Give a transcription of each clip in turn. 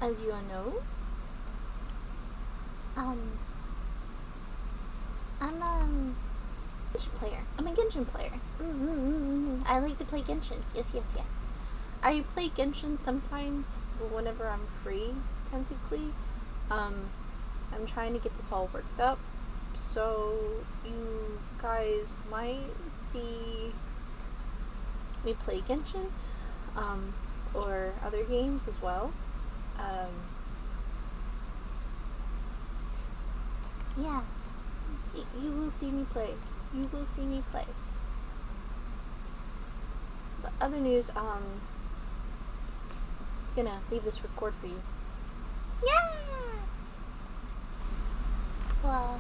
as you all know, I'm Genshin player. I'm a Genshin player. I like to play Genshin. Yes. I play Genshin sometimes whenever I'm free, technically. I'm trying to get this all worked up, so you guys might see me play Genshin, or other games as well. Yeah, you will see me play. You will see me play. But other news, gonna leave this record for you. Yeah! Well,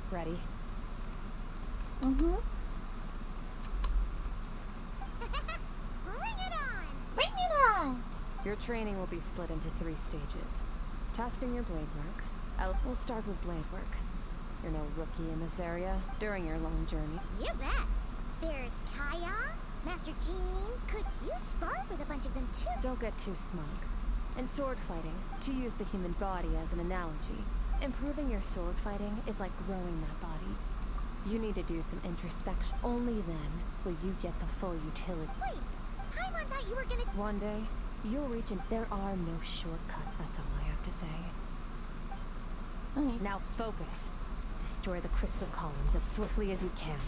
ready? mm-hmm. Bring it on! Bring it on! Your training will be split into 3 stages. Testing your blade work. We'll start with blade work. You're no rookie in this area during your long journey. You bet. There's Kaya, Master Jean. Could you spar with a bunch of them too? Don't get too smug. In sword fighting, to use the human body as an analogy, improving your sword fighting is like growing that body. You need to do some introspection. Only then will you get the full utility. Wait, Paimon thought you were gonna... One day, you'll reach and there are no shortcut, that's all I have to say. Okay. Now focus. Destroy the crystal columns as swiftly as you can.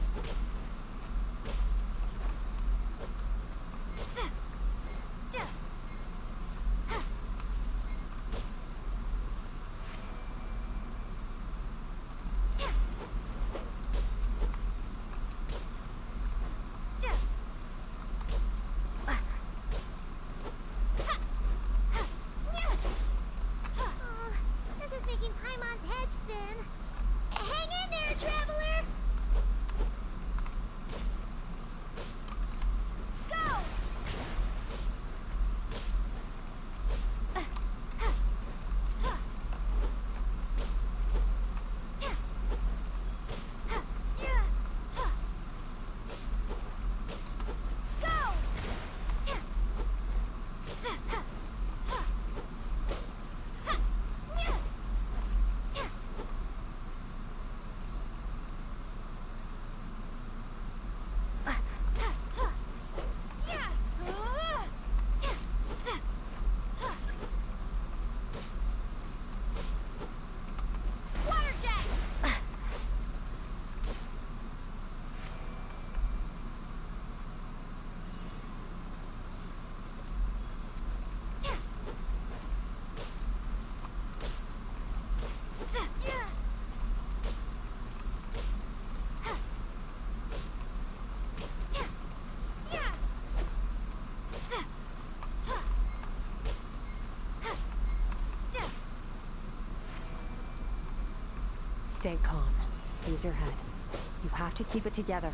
Oh, this is making Paimon's head spin. Hang in there, traveler! Go! Water jet! Stay calm. Use your head. You have to keep it together.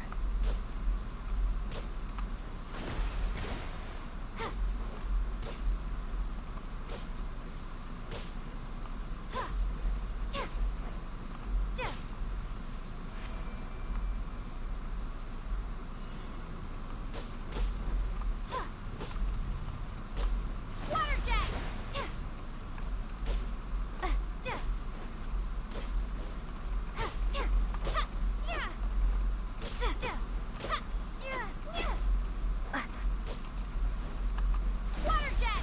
Water jet! Water jet!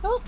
Oh!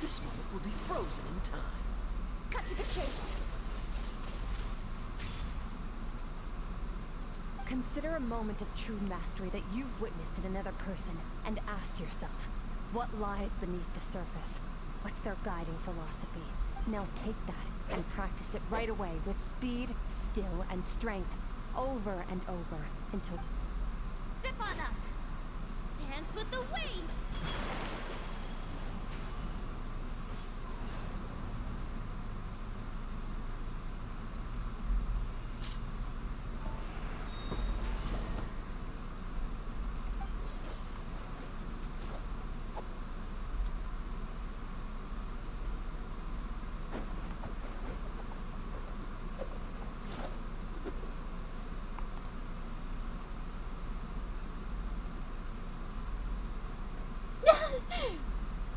This moment will be frozen in time. cut to the chase. Consider a moment of true mastery that you've witnessed in another person, and ask yourself, what lies beneath the surface? What's their guiding philosophy? Now take that and practice it right away with speed, skill, and strength, over and over, until... Step on up. Dance with the waves.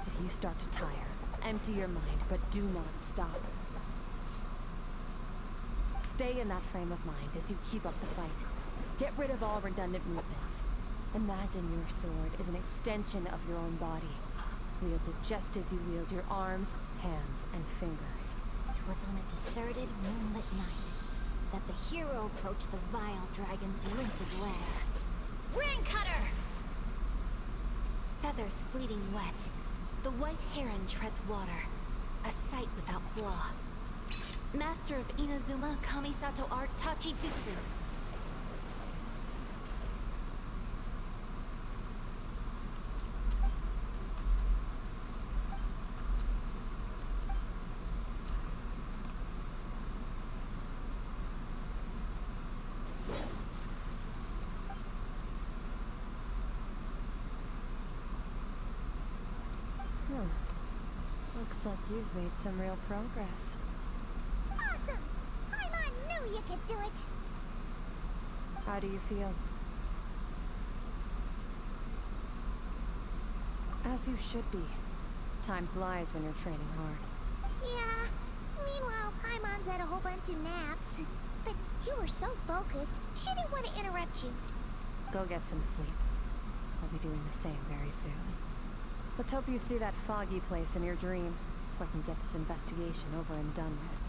If you start to tire, empty your mind, but do not stop. Stay in that frame of mind as you keep up the fight. Get rid of all redundant movements. Imagine your sword is an extension of your own body. Wield it just as you wield your arms, hands, and fingers. It was on a deserted moonlit night that the hero approached the vile dragon's limpid lair. Ring cutter! Feathers fleeting wet, the white heron treads water, a sight without flaw. Master of Inazuma Kamisato art Tachitsutsu. Looks like you've made some real progress. Awesome! Paimon knew you could do it! How do you feel? As you should be. Time flies when you're training hard. Yeah. Meanwhile, Paimon's had a whole bunch of naps. But you were so focused, she didn't want to interrupt you. Go get some sleep. I'll be doing the same very soon. Let's hope you see that foggy place in your dream, so I can get this investigation over and done with.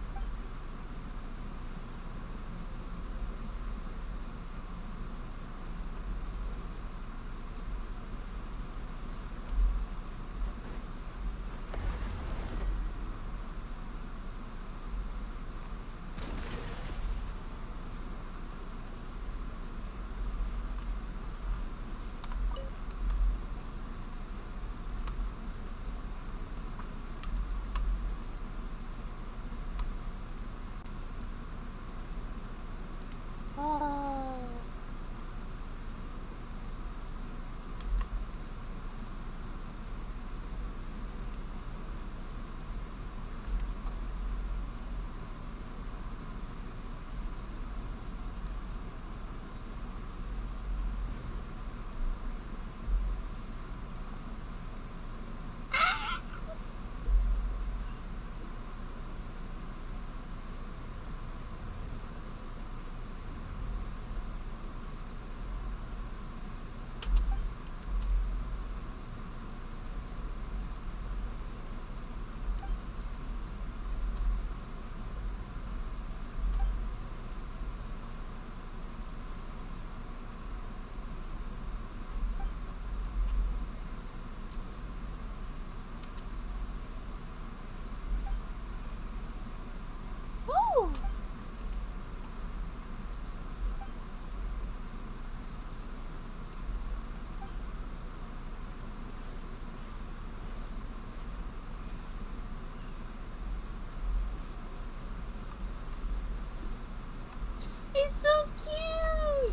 Oh. Woo! He's so cute!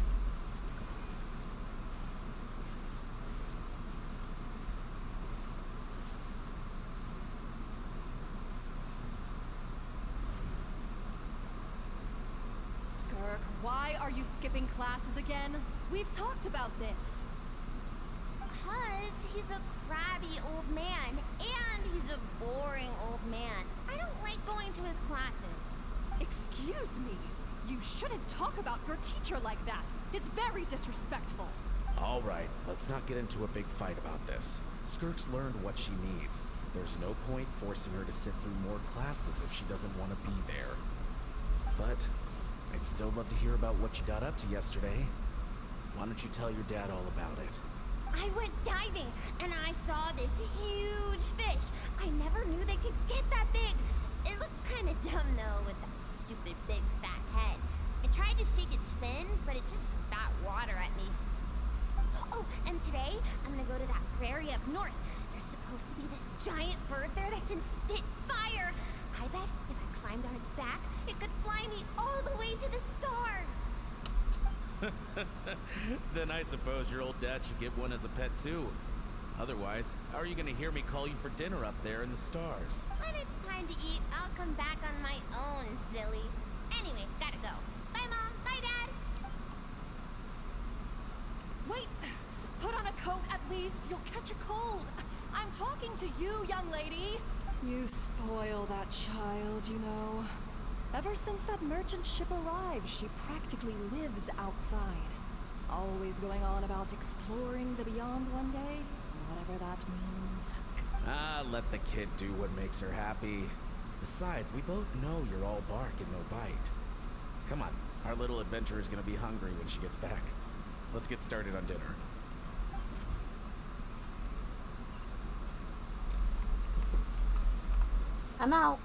Skirk, why are you skipping classes again? We've talked about this. 'Cause he's a crabby old man, and he's a boring old man. I don't like going to his classes. Excuse me. You shouldn't talk about your teacher like that. It's very disrespectful. All right, let's not get into a big fight about this. Skirk's learned what she needs. There's no point forcing her to sit through more classes if she doesn't want to be there. But I'd still love to hear about what you got up to yesterday. Why don't you tell your dad all about it? I went diving and I saw this huge fish. I never knew they could get that big. It looked kind of dumb though with that stupid big fat head. I tried to shake its fin, but it just spat water at me. Oh, and today I'm gonna go to that prairie up north. There's supposed to be this giant bird there that can spit fire. I bet if I climbed on its back, it could fly me all the way to the stars. Then I suppose your old dad should get one as a pet too. Otherwise, how are you gonna hear me call you for dinner up there in the stars? When it's time to eat, I'll come back on my own, silly. Anyway, gotta go. Bye, Mom. Bye, Dad. Wait! Put on a coat at least. You'll catch a cold. I'm talking to you, young lady. You spoil that child, you know. Ever since that merchant ship arrived, she practically lives outside. Always going on about exploring the beyond one day, whatever that means. Ah, let the kid do what makes her happy. Besides, we both know you're all bark and no bite. Come on, our little adventurer is gonna be hungry when she gets back. Let's get started on dinner. I'm out.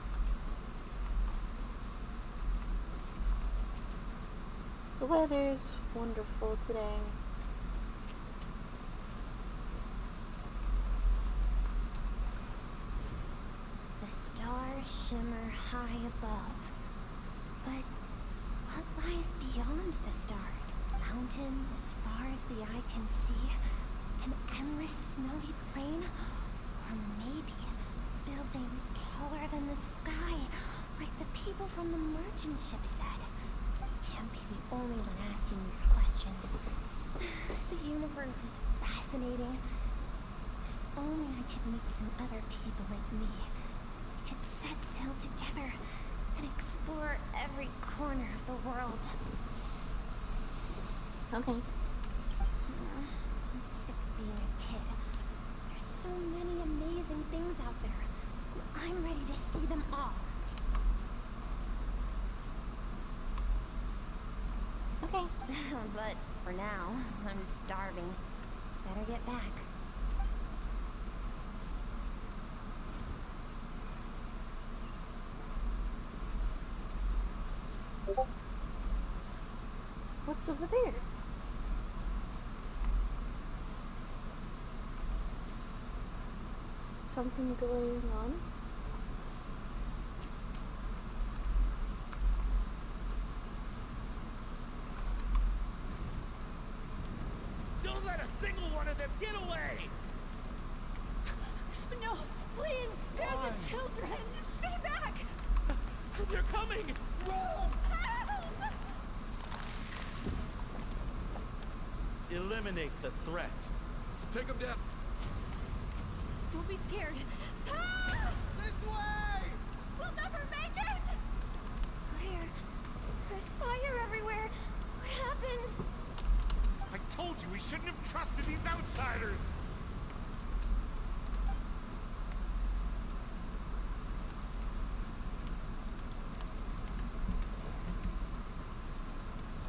The weather's wonderful today. The stars shimmer high above. But what lies beyond the stars? Mountains as far as the eye can see? An endless snowy plain? Or maybe buildings taller than the sky, like the people from the merchant ship said? Can't be the only one asking these questions. The universe is fascinating. If only I could meet some other people like me. We could set sail together and explore every corner of the world. Okay. I'm sick of being a kid. There's so many amazing things out there. I'm ready to see them all. Okay. But for now, I'm starving. Better get back. What's over there? Something going on? Don't let a single one of them get away! No, please, spare the children. Stay back. They're coming! Roll! Help! Eliminate the threat. Take them down. Don't be scared. Ah! This way! We'll never make it! Fire. There's fire everywhere. What happened? I told you we shouldn't have trusted these outsiders!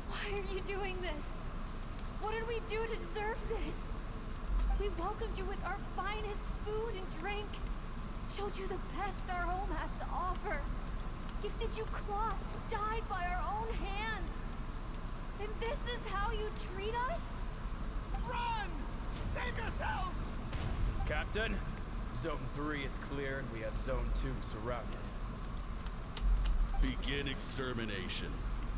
Why are you doing this? What did we do to deserve this? We welcomed you with our finest food and drink. Showed you the best our home has to offer. Gifted you cloth dyed by our own hands. And this is how you treat us? Run! Save yourselves! Captain, Zone 3 is clear and we have Zone 2 surrounded. Begin extermination.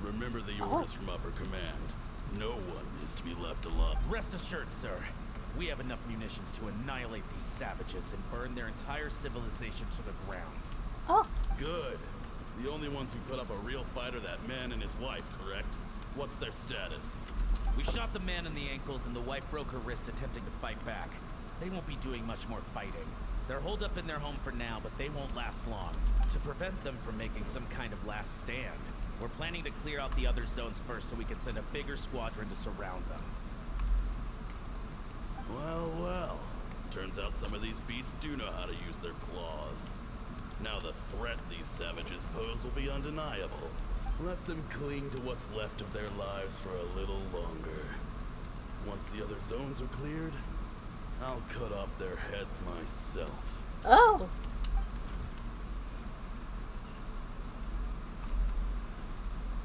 Remember the orders from upper command. No one is to be left alone. Rest assured, sir. We have enough munitions to annihilate these savages and burn their entire civilization to the ground. Oh, Good. The only ones who put up a real fight are that man and his wife, correct? What's their status? We shot the man in the ankles and the wife broke her wrist attempting to fight back. They won't be doing much more fighting. They're holed up in their home for now, but they won't last long. To prevent them from making some kind of last stand, we're planning to clear out the other zones first so we can send a bigger squadron to surround them. Well, well. Turns out some of these beasts do know how to use their claws. Now the threat these savages pose will be undeniable. Let them cling to what's left of their lives for a little longer. Once the other zones are cleared, I'll cut off their heads myself. Oh!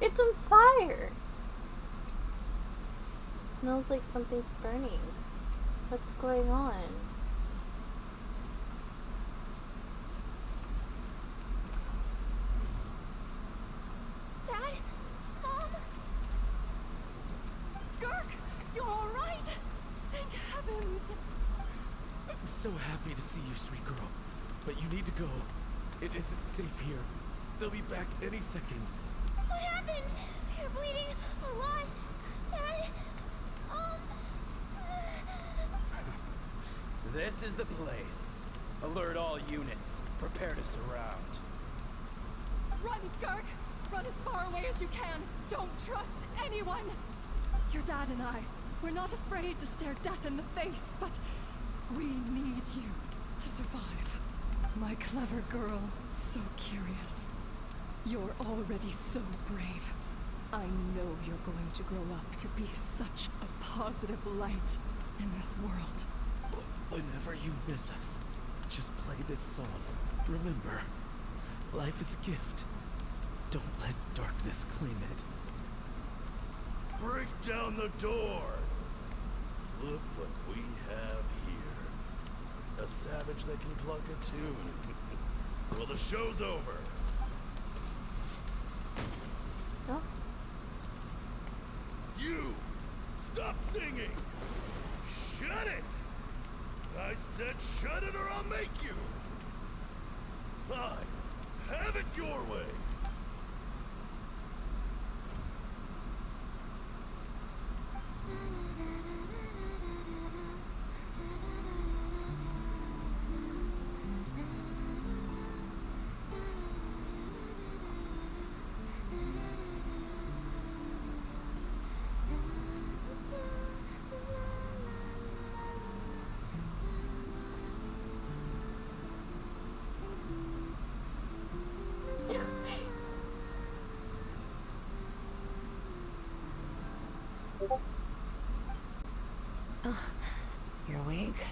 It's on fire! It smells like something's burning. What's going on? Dad? Skirk, you're all right. Thank heavens. I'm so happy to see you, sweet girl. But you need to go. It isn't safe here. They'll be back any second. What happened? You're bleeding a lot. Dad? This is the place. Alert all units. Prepare to surround. Run, Skirk. Run as far away as you can. Don't trust anyone. Your dad and I, we're not afraid to stare death in the face, but we need you to survive. My clever girl, so curious. You're already so brave. I know you're going to grow up to be such a positive light in this world. Whenever you miss us, just play this song. Remember, life is a gift. Don't let darkness claim it. Break down the door! Look what we have here. A savage that can pluck a tune. Well, the show's over. Oh. You! Stop singing! Shut it! I said shut it or I'll make you! Fine. Have it your way. You're awake?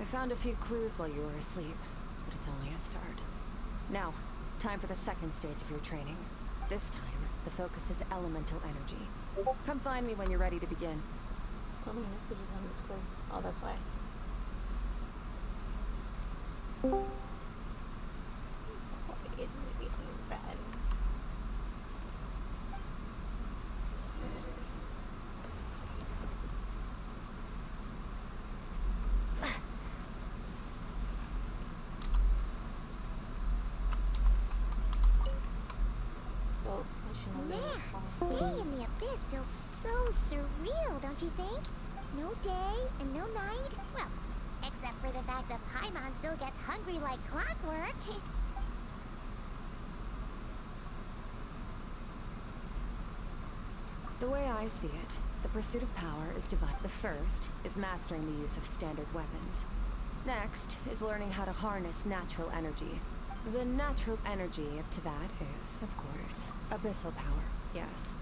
I found a few clues while you were asleep, but it's only a start. Now, time for the second stage of your training. This time, the focus is elemental energy. Come find me when you're ready to begin. So many messages on Discord. Oh, that's why. Quiet, maybe bad. Oh, I should know Man, that. staying in the abyss feels so surreal, don't you think? No day and no night? Well, except for the fact that Paimon still gets hungry like clockwork. The way I see it, the pursuit of power is divided. The first is mastering the use of standard weapons. Next is learning how to harness natural energy. The natural energy of Teyvat is, of course, abyssal power, yes.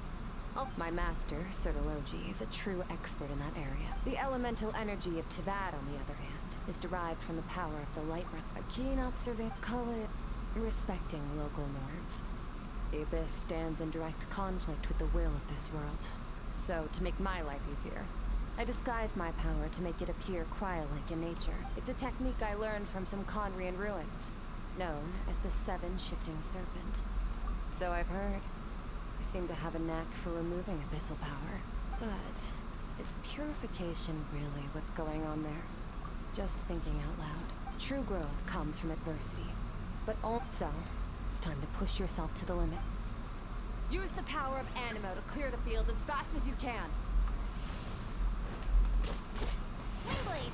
My master, Sertologi, is a true expert in that area. The elemental energy of Teyvat, on the other hand, is derived from the power of the light realm. A keen observant, call it respecting local norms. The abyss stands in direct conflict with the will of this world. So, to make my life easier, I disguise my power to make it appear cryo-like in nature. It's a technique I learned from some Conrian ruins, known as the Seven Shifting Serpent. So I've heard. You seem to have a knack for removing abyssal power. But is purification really what's going on there? Just thinking out loud. True growth comes from adversity. But also, it's time to push yourself to the limit. Use the power of Animo to clear the field as fast as you can. Windblade!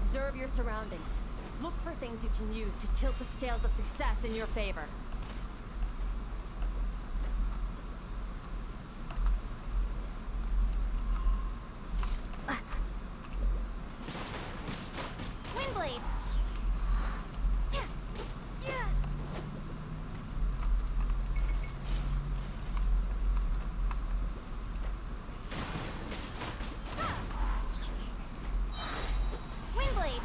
Observe your surroundings. Look for things you can use to tilt the scales of success in your favor. Windblade! Windblade!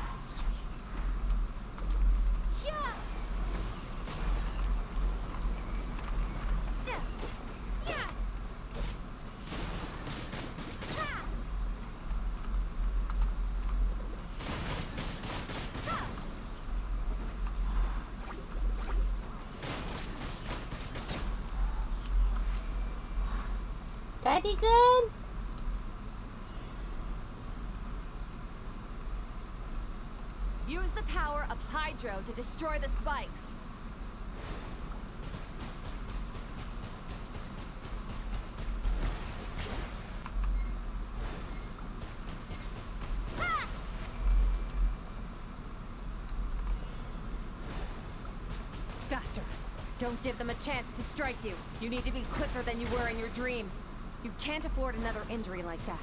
Daddy good? Use the power of Hydro to destroy the spikes. Faster. Don't give them a chance to strike you. You need to be quicker than you were in your dream. You can't afford another injury like that.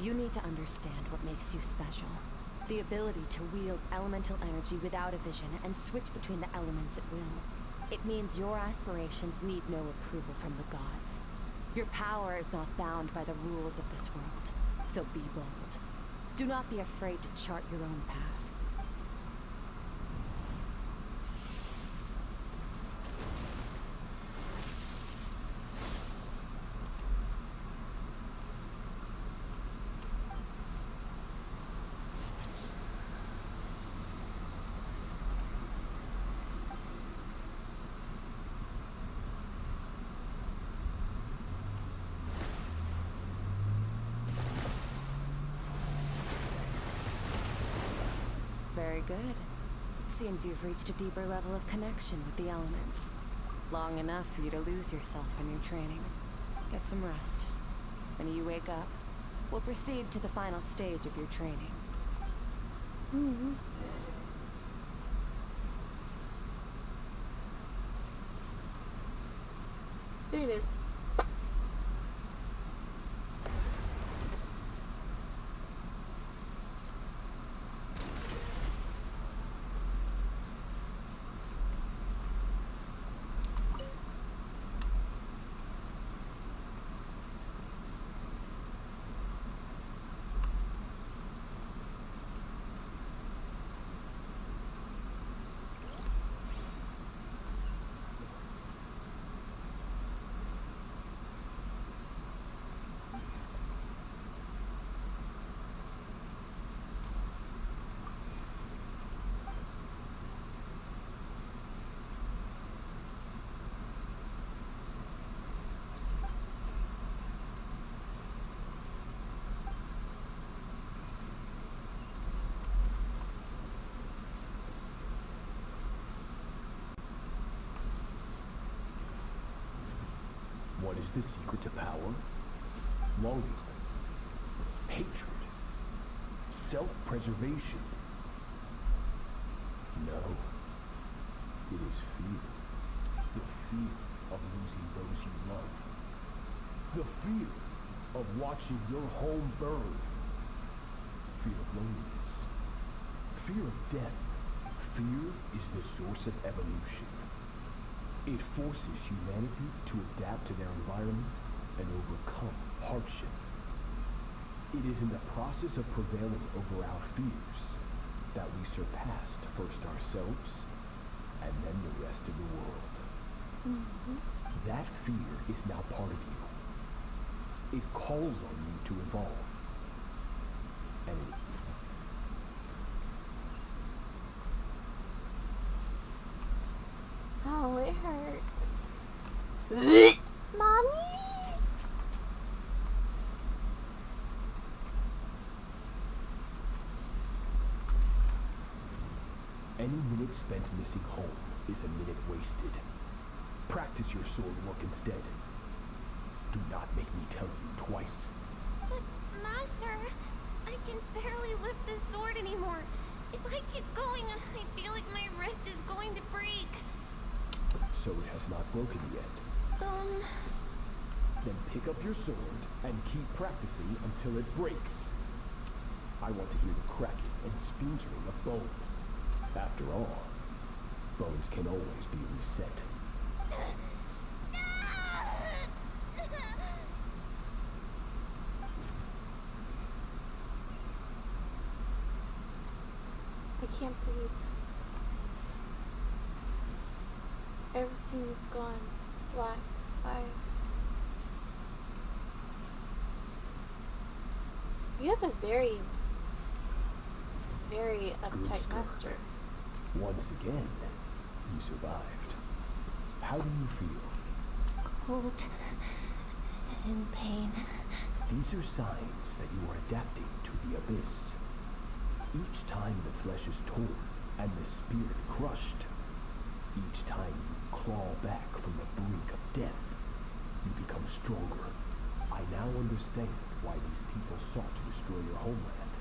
You need to understand what makes you special. The ability to wield elemental energy without a vision and switch between the elements at will. It means your aspirations need no approval from the gods. Your power is not bound by the rules of this world, so be bold. Do not be afraid to chart your own path. Very good. It seems you've reached a deeper level of connection with the elements. Long enough for you to lose yourself in your training. Get some rest. When you wake up, we'll proceed to the final stage of your training. There it is. is the secret to power? Longing, hatred, self-preservation. No. It is fear. The fear of losing those you love. The fear of watching your home burn. Fear of loneliness. Fear of death. Fear is the source of evolution. It forces humanity to adapt to their environment and overcome hardship. It is in the process of prevailing over our fears that we surpassed first ourselves and then the rest of the world. That fear is now part of you. It calls on you to evolve. And it Oh, it hurts. Mommy! Any minute spent missing home is a minute wasted. Practice your sword work instead. Do not make me tell you twice. But, Master, I can barely lift this sword anymore. If I keep going, I feel like my wrist is going to break. So it has not broken yet. Then pick up your sword and keep practicing until it breaks. I want to hear the cracking and splintering of bone. After all, bones can always be reset. I can't breathe. Everything is gone. Black fire. You have a very uptight master. Once again, you survived. How do you feel? Cold and pain. These are signs that you are adapting to the abyss. Each time the flesh is torn and the spirit crushed, each time you claw back from the brink of death, you become stronger. I now understand why these people sought to destroy your homeland.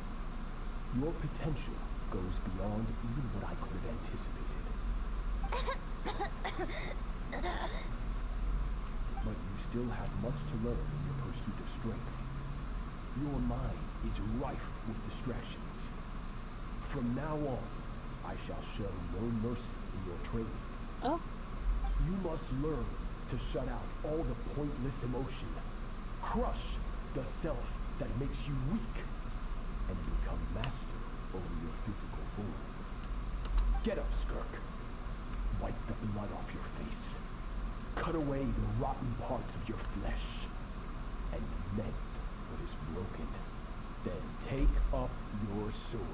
Your potential goes beyond even what I could have anticipated. But you still have much to learn in your pursuit of strength. Your mind is rife with distractions. From now on, I shall show no mercy in your training. Oh. You must learn to shut out all the pointless emotion. Crush the self that makes you weak, and become master over your physical form. Get up, Skirk. Wipe the blood off your face. Cut away the rotten parts of your flesh, and mend what is broken. Then take up your sword.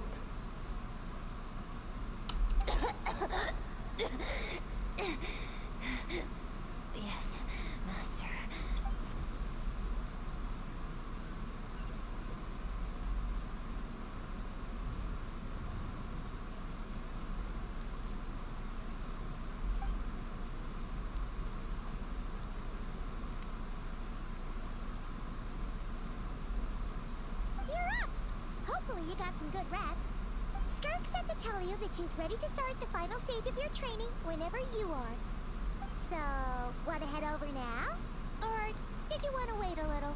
Yes, Master. You're up! Hopefully you got some good rest. Skirk said to tell you that she's ready to start the final stage of your training whenever you are. So, wanna head over now? Or did you wanna wait a little?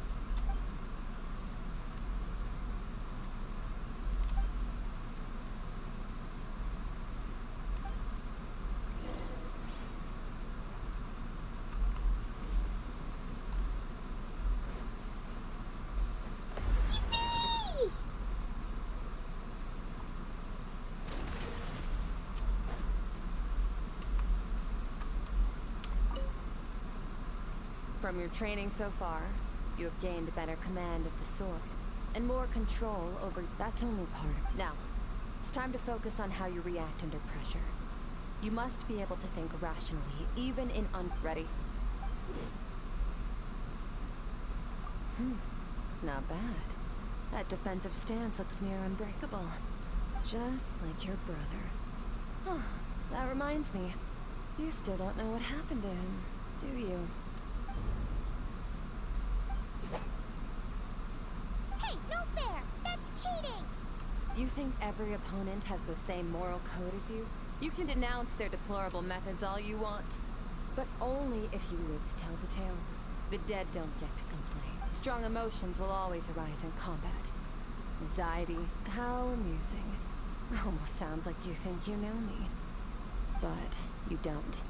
Yippee! From your training so far, you have gained a better command of the sword, and more control over... That's only part of it. Now, it's time to focus on how you react under pressure. You must be able to think rationally, even in ready. Not bad. That defensive stance looks near unbreakable. Just like your brother. Oh, that reminds me. You still don't know what happened to him, do you? You think every opponent has the same moral code as you? You can denounce their deplorable methods all you want, but only if you live to tell the tale. The dead don't get to complain. Strong emotions will always arise in combat. Anxiety, how amusing. Almost sounds like you think you know me. But you don't.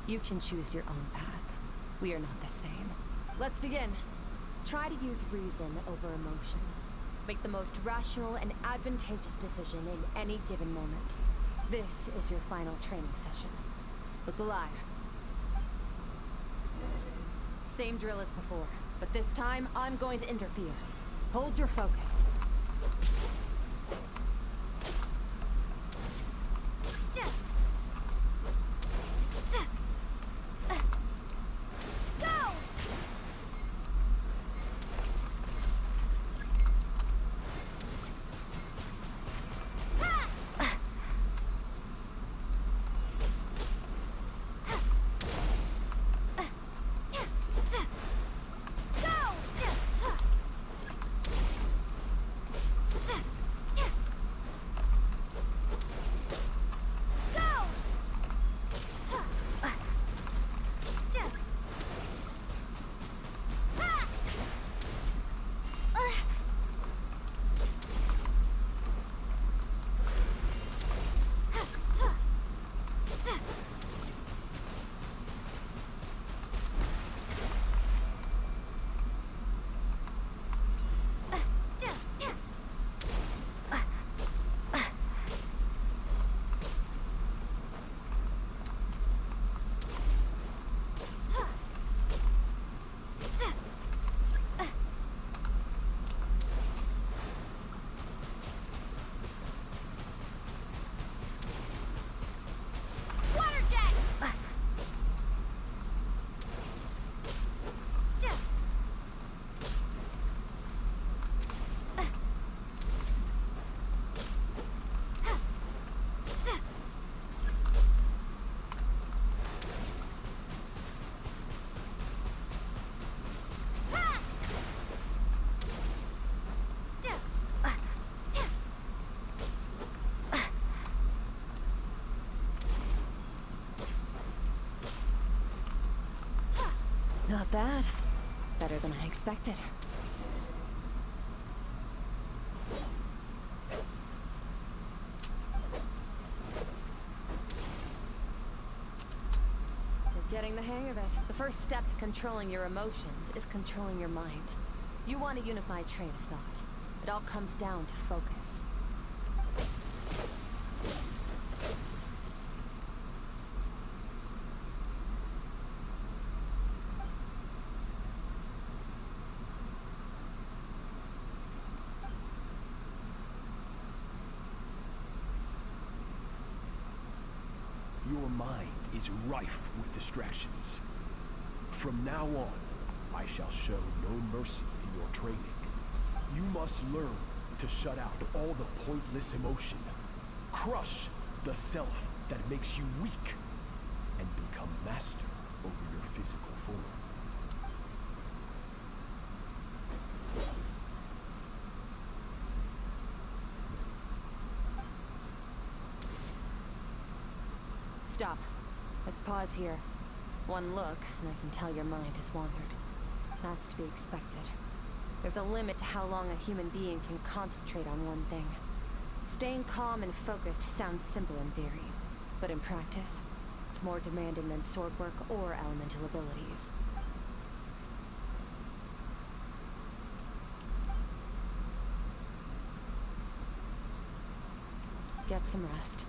You can choose your own path. We are not the same. Let's begin. Try to use reason over emotion. Make the most rational and advantageous decision in any given moment. This is your final training session. Look alive. Same drill as before, but this time I'm going to interfere. Hold your focus. Not bad. Better than I expected. You're getting the hang of it. The first step to controlling your emotions is controlling your mind. You want a unified train of thought. It all comes down to focus. Your mind is rife with distractions. From now on, I shall show no mercy in your training. You must learn to shut out all the pointless emotion. Crush the self that makes you weak, and become master over your physical form. Stop. Let's pause here. One look, and I can tell your mind has wandered. That's to be expected. There's a limit to how long a human being can concentrate on one thing. Staying calm and focused sounds simple in theory, but in practice, it's more demanding than sword work or elemental abilities. Get some rest.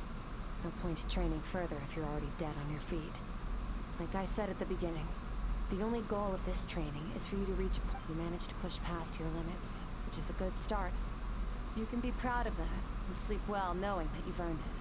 No point training further if you're already dead on your feet. Like I said at the beginning, the only goal of this training is for you to reach a point you managed to push past your limits, which is a good start. You can be proud of that, and sleep well knowing that you've earned it.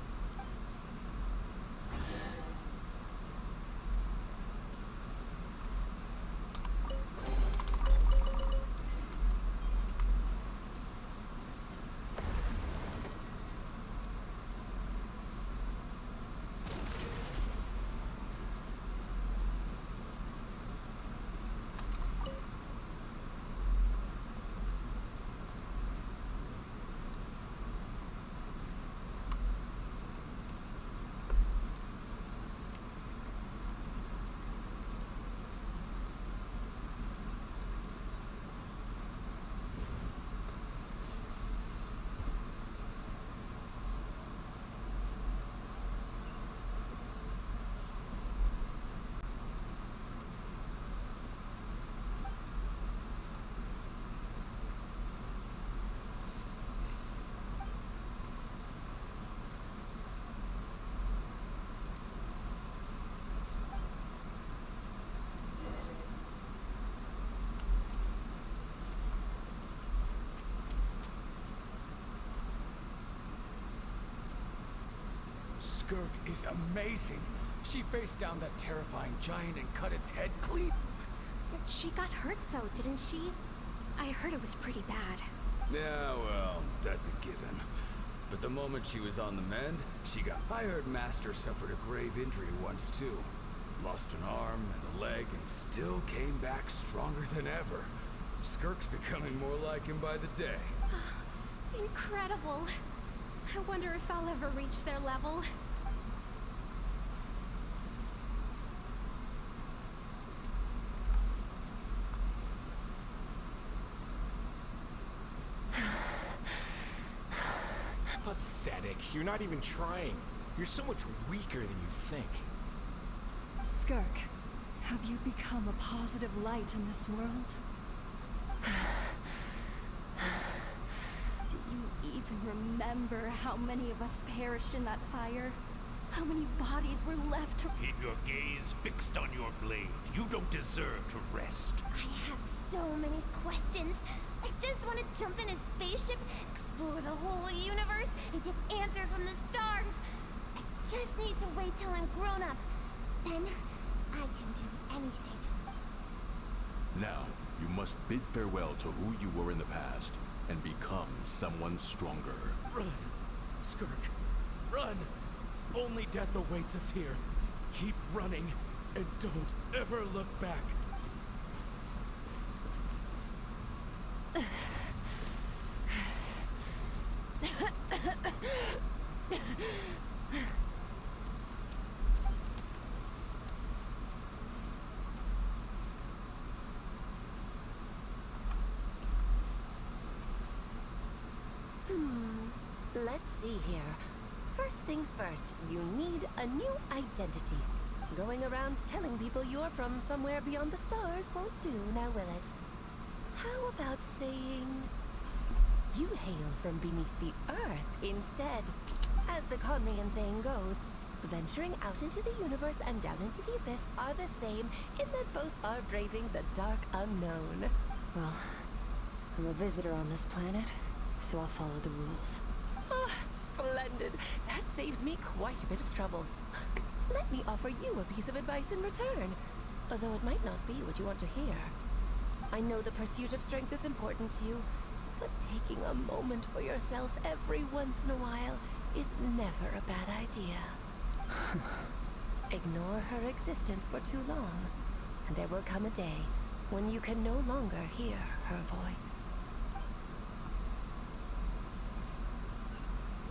Skirk is amazing. She faced down that terrifying giant and cut its head clean. She got hurt though, didn't she? I heard it was pretty bad. Yeah, well, that's a given. But the moment she was on the mend, she got... I heard Master suffered a grave injury once too. Lost an arm and a leg and still came back stronger than ever. Skirk's becoming more like him by the day. Incredible. I wonder if I'll ever reach their level. Pathetic. You're not even trying. You're so much weaker than you think. Skirk, have you become a positive light in this world? Do you even remember how many of us perished in that fire? How many bodies were left to... Keep your gaze fixed on your blade. You don't deserve to rest. I have so many questions. I just want to jump in a spaceship, explore the whole universe, and get answers from the stars. I just need to wait till I'm grown up. Then I can do anything. Now, you must bid farewell to who you were in the past and become someone stronger. Run, Skirk, run! Only death awaits us here. Keep running, and don't ever look back. Let's see here. First things first, you need a new identity. Going around telling people you're from somewhere beyond the stars won't do, now will it? How about saying you hail from beneath the earth instead? As the Conrian saying goes, venturing out into the universe and down into the abyss are the same in that both are braving the dark unknown. Well, I'm a visitor on this planet, so I'll follow the rules. Ah, splendid. That saves me quite a bit of trouble. Let me offer you a piece of advice in return, although it might not be what you want to hear. I know the pursuit of strength is important to you, but taking a moment for yourself every once in a while is never a bad idea. Ignore her existence for too long, and there will come a day when you can no longer hear her voice.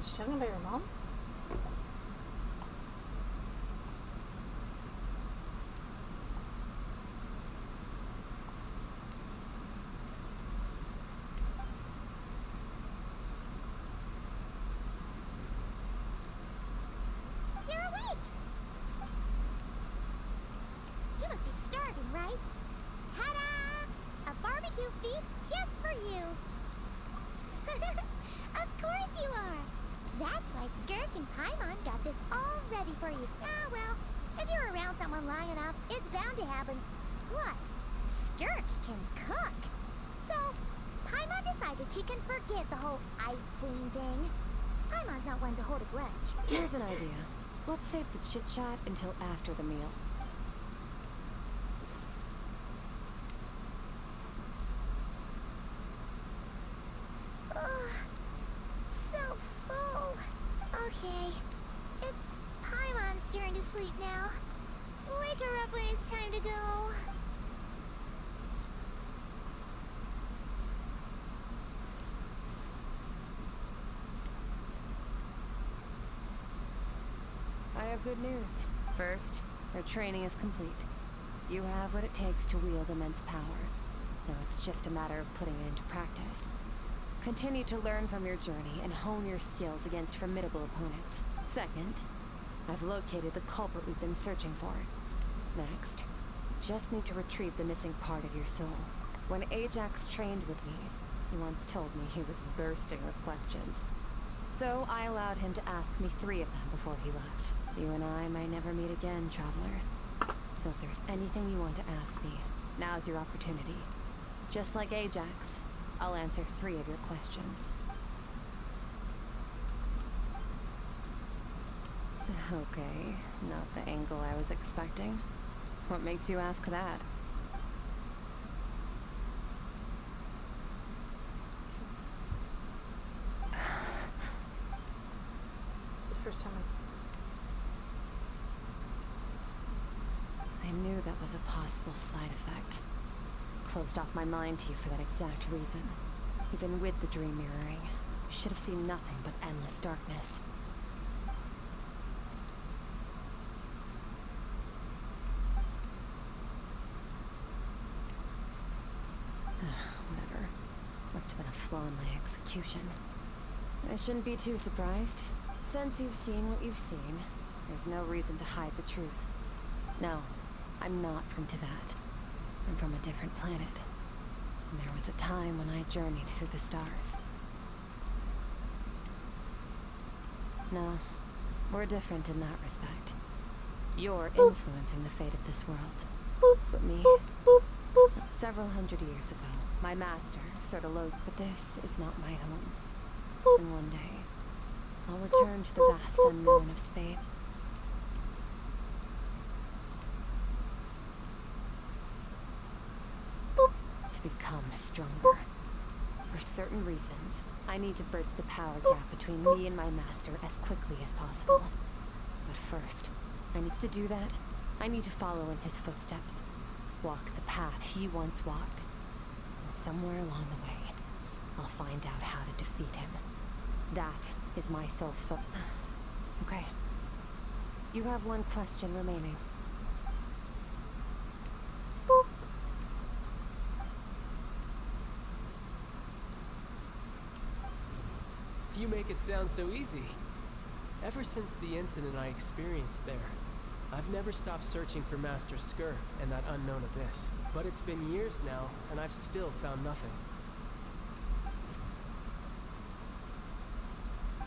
Is she talking about your mom? You're awake! You must be starving, right? Ta-da! A barbecue feast just for you! Of course you are! That's why Skirk and Paimon got this all ready for you. Ah, well, if you're around someone long enough, it's bound to happen. Plus, Skirk can cook. So, Paimon decided she can forget the whole Ice Queen thing. Paimon's not one to hold a grudge. Here's an idea. Let's save the chit-chat until after the meal. Ugh, so full. Okay, it's Paimon's turn to sleep now. Wake her up when it's time to go. I have good news. First, your training is complete. You have what it takes to wield immense power. Now it's just a matter of putting it into practice. Continue to learn from your journey and hone your skills against formidable opponents. Second, I've located the culprit we've been searching for. Next, just need to retrieve the missing part of your soul. When Ajax trained with me, he once told me he was bursting with questions. So I allowed him to ask me 3 of them before he left. You and I may never meet again, traveler. So if there's anything you want to ask me, now's your opportunity. Just like Ajax, I'll answer 3 of your questions. Okay, not the angle I was expecting. What makes you ask that? This is the first time I knew that was a possible side effect. Closed off my mind to you for that exact reason. Even with the dream mirroring, you should have seen nothing but endless darkness. Whatever. Must have been a flaw in my execution. I shouldn't be too surprised. Since you've seen what you've seen, there's no reason to hide the truth. No, I'm not from Teyvat. I'm from a different planet. And there was a time when I journeyed through the stars. No, we're different in that respect. You're influencing the fate of this world. But me, several hundred years ago, my master, Sir but this is not my home. And one day, I'll return to the vast unknown of space. To become stronger. For certain reasons, I need to bridge the power gap between me and my master as quickly as possible. But first, I need to do that. I need to follow in his footsteps. Walk the path he once walked. And somewhere along the way, I'll find out how to defeat him. That is my sole focus. Okay. You have one question remaining. You make it sound so easy. Ever since the incident I experienced there, I've never stopped searching for Master Skur and that unknown abyss. But it's been years now, and I've still found nothing.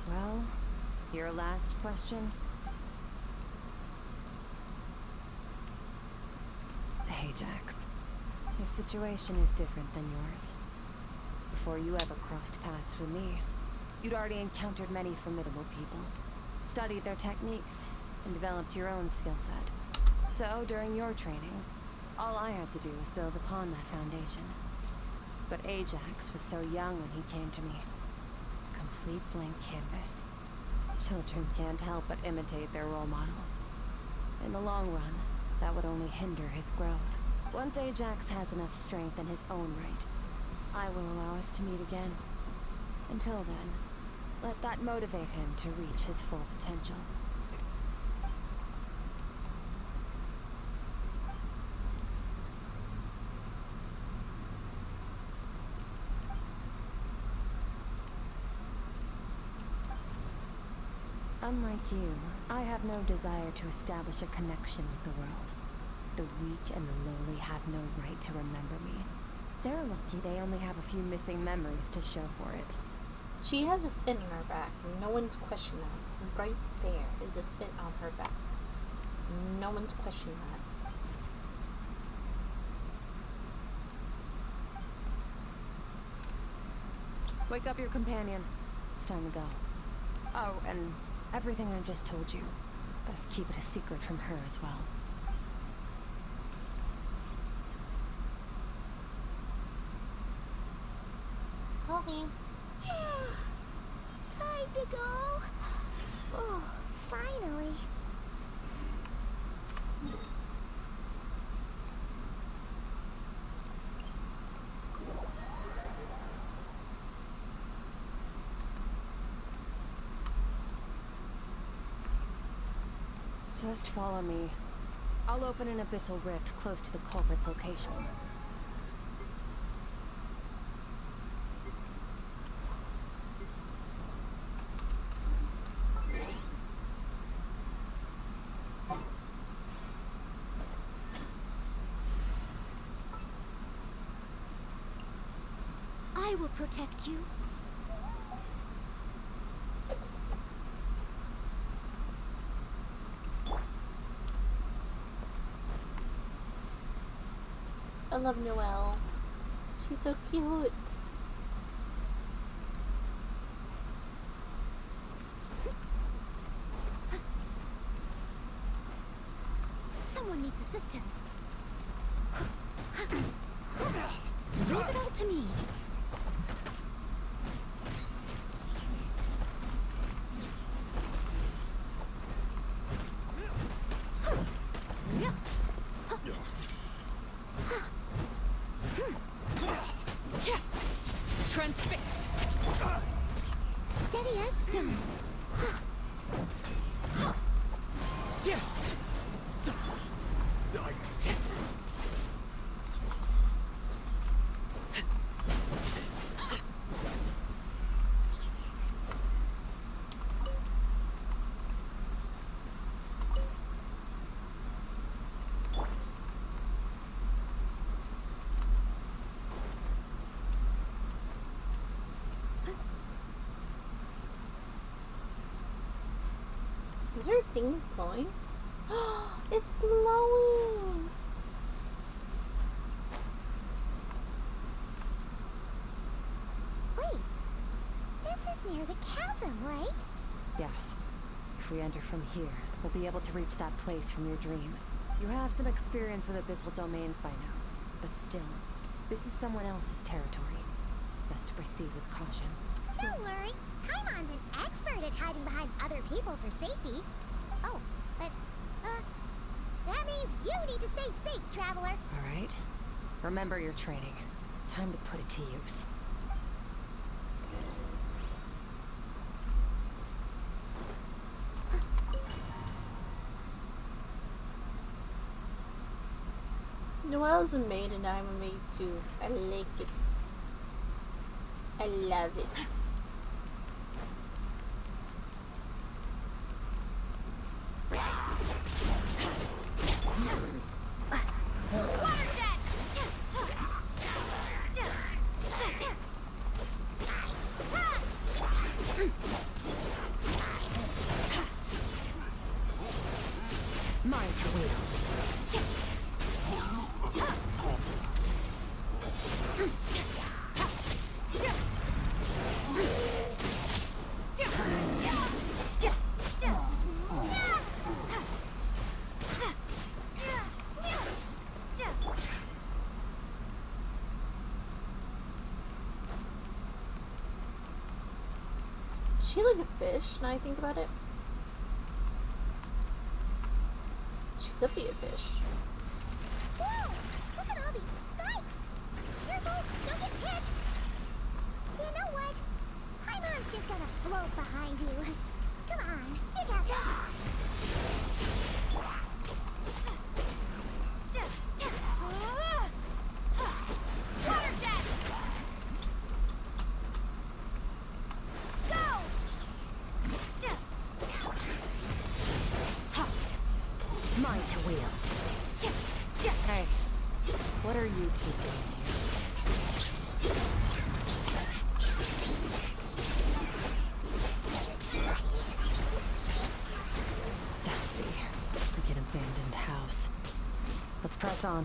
Well, your last question? Ajax. His situation is different than yours. Before you ever crossed paths with me, you'd already encountered many formidable people, studied their techniques, and developed your own skill set. So, during your training, all I had to do was build upon that foundation. But Ajax was so young when he came to me. Complete blank canvas. Children can't help but imitate their role models. In the long run, that would only hinder his growth. Once Ajax has enough strength in his own right, I will allow us to meet again. Until then, let that motivate him to reach his full potential. Unlike you, I have no desire to establish a connection with the world. The weak and the lowly have no right to remember me. They're lucky they only have a few missing memories to show for it. She has a fin on her back, and no one's questioning that. Right there is a fin on her back. No one's questioning that. Wake up your companion. It's time to go. Oh, and everything I just told you, best keep it a secret from her as well. Okay. Time to go. Oh, finally. Just follow me. I'll open an abyssal rift close to the culprit's location. I will protect you. I love Noelle. She's so cute. Is there a thing glowing? It's glowing! Wait, this is near the chasm, right? Yes. If we enter from here, we'll be able to reach that place from your dream. You have some experience with abyssal domains by now, but still, this is someone else's territory. Best to proceed with caution. Don't worry, Paimon's an expert at hiding behind other people for safety. Oh, but, that means you need to stay safe, traveler. All right. Remember your training. Time to put it to use. Noelle's a maid and I'm a maid too. I like it. I love it. Mine to wield. Is she like a fish now I think about it? She could be a fish. Whoa! Look at all these spikes! Careful! Don't get hit! You know what? Paimon's just gonna float behind you. Come on, you got this! Water jet! Go! Mine to wield. Hey, what are you two doing here? Dusty. Like an abandoned house. Let's press on.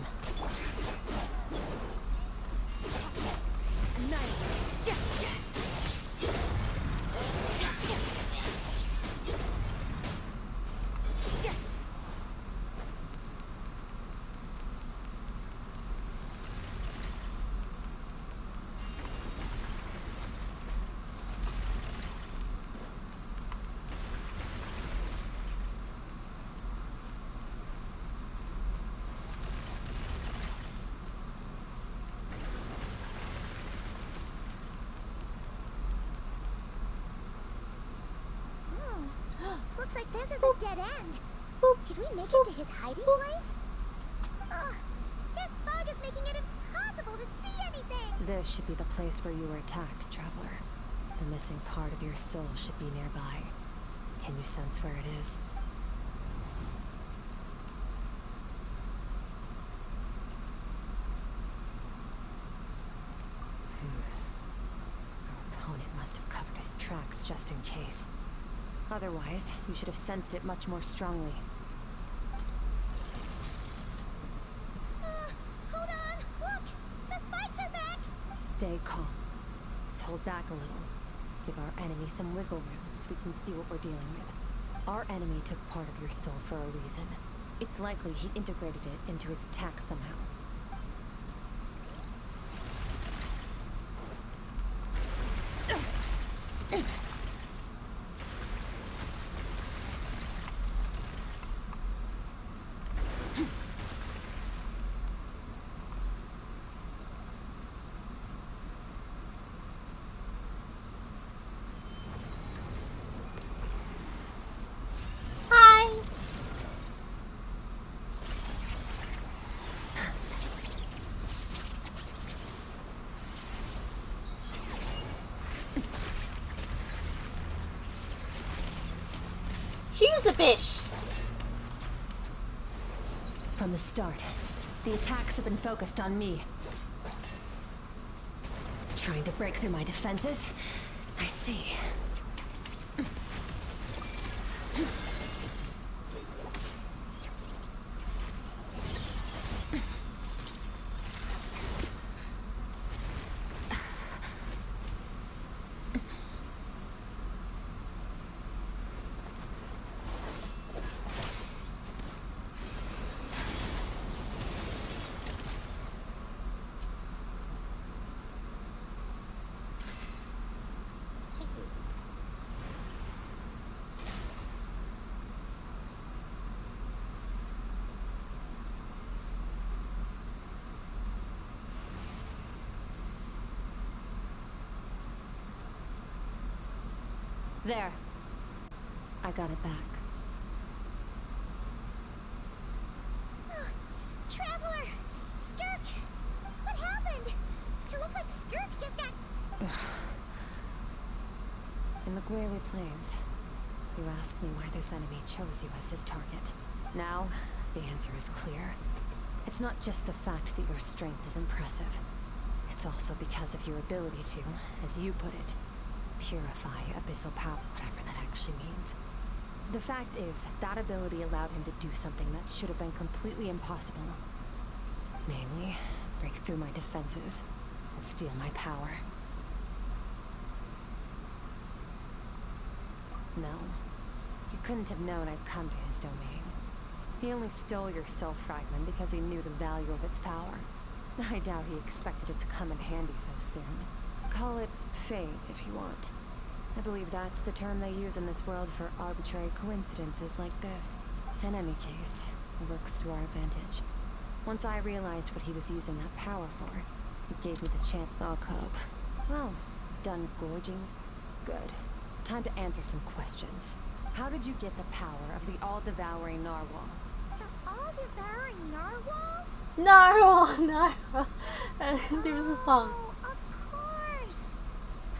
Looks like this is a dead end. Did we make it to his hiding place? Ugh, this fog is making it impossible to see anything. This should be the place where you were attacked, traveler. The missing part of your soul should be nearby. Can you sense where it is? Our opponent must have covered his tracks just in case. Otherwise, you should have sensed it much more strongly. Hold on! Look! The spikes are back! Stay calm. Let's hold back a little. Give our enemy some wiggle room so we can see what we're dealing with. Our enemy took part of your soul for a reason. It's likely he integrated it into his attack somehow. the start. The attacks have been focused on me. Trying to break through my defenses? I see. There. I got it back. Traveler! Skirk! What happened? It looked like Skirk just got... In the Gwari Plains, you asked me why this enemy chose you as his target. Now, the answer is clear. It's not just the fact that your strength is impressive. It's also because of your ability to, as you put it, purify abyssal power, whatever that actually means. The fact is, that ability allowed him to do something that should have been completely impossible. Namely, break through my defenses and steal my power. No, you couldn't have known I'd come to his domain. He only stole your soul fragment because he knew the value of its power. I doubt he expected it to come in handy so soon. Call it fate, if you want. I believe that's the term they use in this world for arbitrary coincidences like this. In any case, it works to our advantage. Once I realized what he was using that power for, he gave me the chance. I'll cope. Well, done gorging? Good. Time to answer some questions. How did you get the power of the all-devouring narwhal? The all-devouring narwhal? Narwhal, narwhal. There was a song. Oh, of course!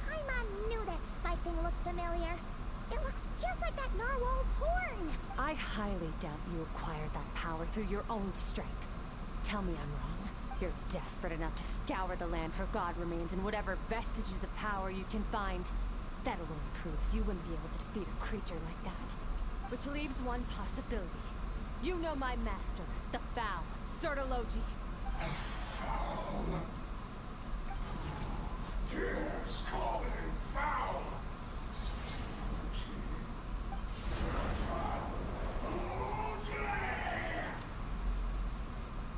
Paimon knew that spike thing looked familiar. It looks just like that narwhal's horn. I highly doubt you acquired that power through your own strength. Tell me I'm wrong. You're desperate enough to scour the land for god remains and whatever vestiges of power you can find. That alone proves you wouldn't be able to defeat a creature like that. Which leaves one possibility. You know my master, the Foul, Sertologi. The Foul. Dares call him Foul.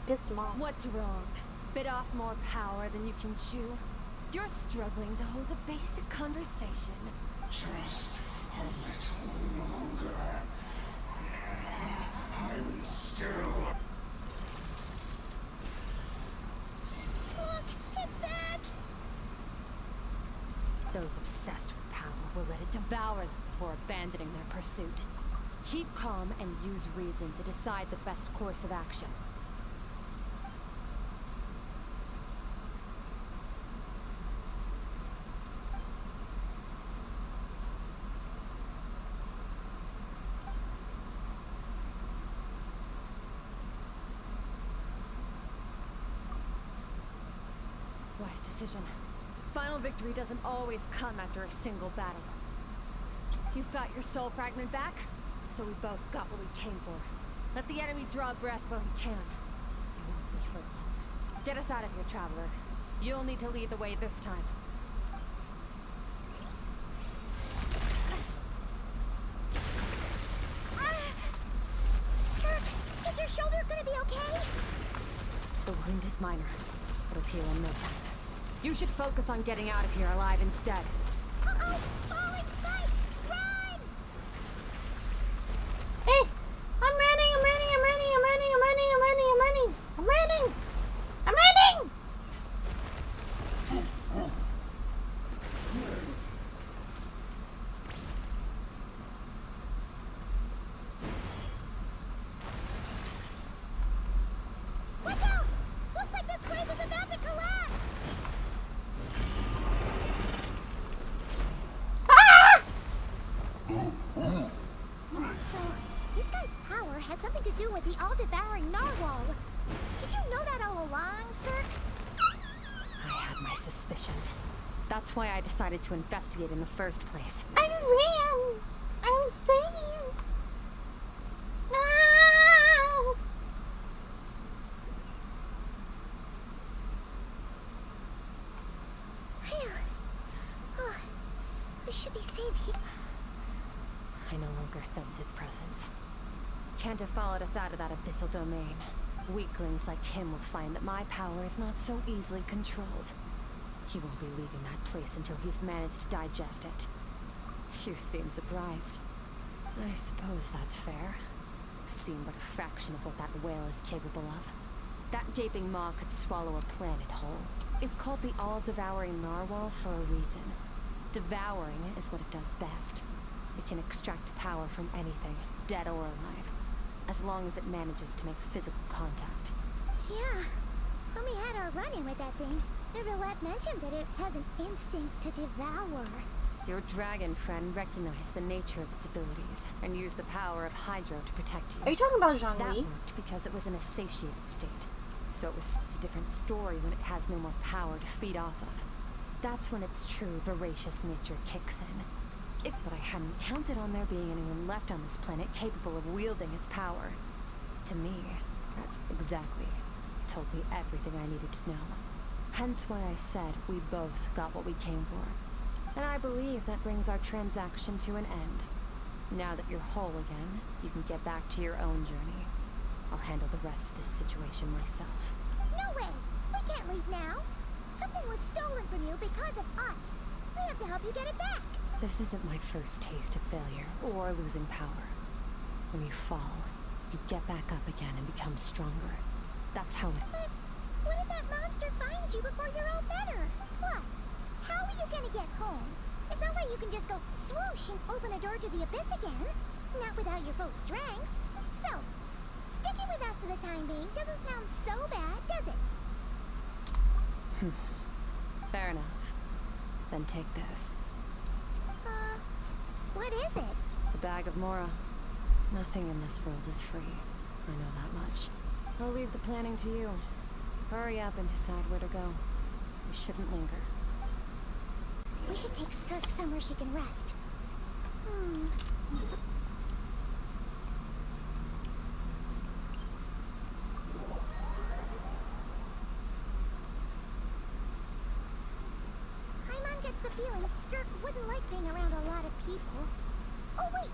Pissed him off. What's wrong? Bit off more power than you can chew? You're struggling to hold a basic conversation. Just a little longer. I'm still... Look, it's back! Those obsessed with power will let it devour them before abandoning their pursuit. Keep calm and use reason to decide the best course of action. Wise decision. Final victory doesn't always come after a single battle. You've got your soul fragment back, so we both got what we came for. Let the enemy draw breath while he can. It won't be for long. Get us out of here, traveler. You'll need to lead the way this time. Skirk, is your shoulder gonna be okay? The wound is minor. It'll heal in no time. You should focus on getting out of here alive instead. Uh-oh! Falling spikes! Run! Hey! I'm running, I'm running, I'm running, I'm running, I'm running, I'm running, I'm running! I'm running! I'm running! Watch out! Looks like this place is about to collapse! That's why I decided to investigate in the first place. I ran. I'm safe. Ah! Phew. Oh, we should be safe here. I no longer sense his presence. Can't have followed us out of that abyssal domain. Weaklings like him will find that my power is not so easily controlled. He won't be leaving that place until he's managed to digest it. You seem surprised. I suppose that's fair. I've seen but a fraction of what that whale is capable of. That gaping maw could swallow a planet whole. It's called the all-devouring narwhal for a reason. Devouring is what it does best. It can extract power from anything, dead or alive, as long as it manages to make physical contact. Yeah. When we had our run-in with that thing, Neverlet mentioned that it has an instinct to devour. Your dragon friend recognized the nature of its abilities and used the power of Hydro to protect you. Are you talking about Zhang That Li? worked because it was in a satiated state. So it's a different story when it has no more power to feed off of. That's when its true voracious nature kicks in. But I hadn't counted on there being anyone left on this planet capable of wielding its power. To me, that's exactly told me everything I needed to know. Hence why I said we both got what we came for. And I believe that brings our transaction to an end. Now that you're whole again, you can get back to your own journey. I'll handle the rest of this situation myself. No way! We can't leave now! Something was stolen from you because of us! We have to help you get it back! This isn't my first taste of failure or losing power. When you fall, you get back up again and become stronger. That's how it... But what if that monster finds you before you're all better? Plus, how are you gonna get home? It's not like you can just go swoosh and open a door to the abyss again. Not without your full strength. So, sticking with us for the time being doesn't sound so bad, does it? Fair enough. Then take this. What is it? The bag of Mora. Nothing in this world is free. I know that much. I'll leave the planning to you. Hurry up and decide where to go. We shouldn't linger. We should take Skirk somewhere she can rest. Paimon gets the feeling Skirk wouldn't like being around a lot of people. Oh wait!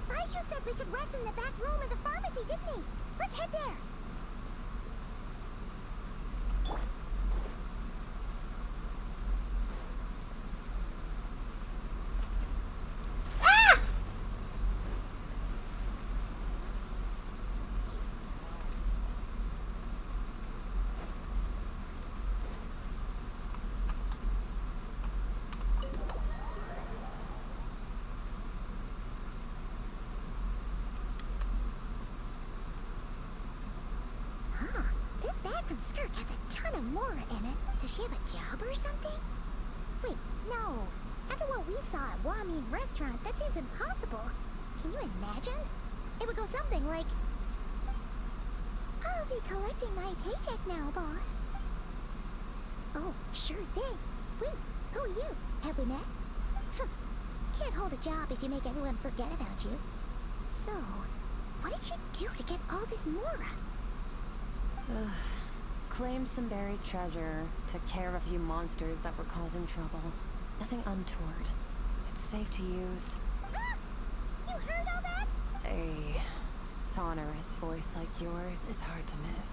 Baishu said we could rest in the back room of the pharmacy, didn't he? Let's head there! This bag from Skirk has a ton of Mora in it. Does she have a job or something? Wait, no. After what we saw at Wamin Restaurant, that seems impossible. Can you imagine? It would go something like... I'll be collecting my paycheck now, boss. Oh, sure thing. Wait, who are you? Have we met? Can't hold a job if you make everyone forget about you. So, what did you do to get all this Mora? Claimed some buried treasure, took care of a few monsters that were causing trouble. Nothing untoward. It's safe to use. Ah! You heard all that? A sonorous voice like yours is hard to miss.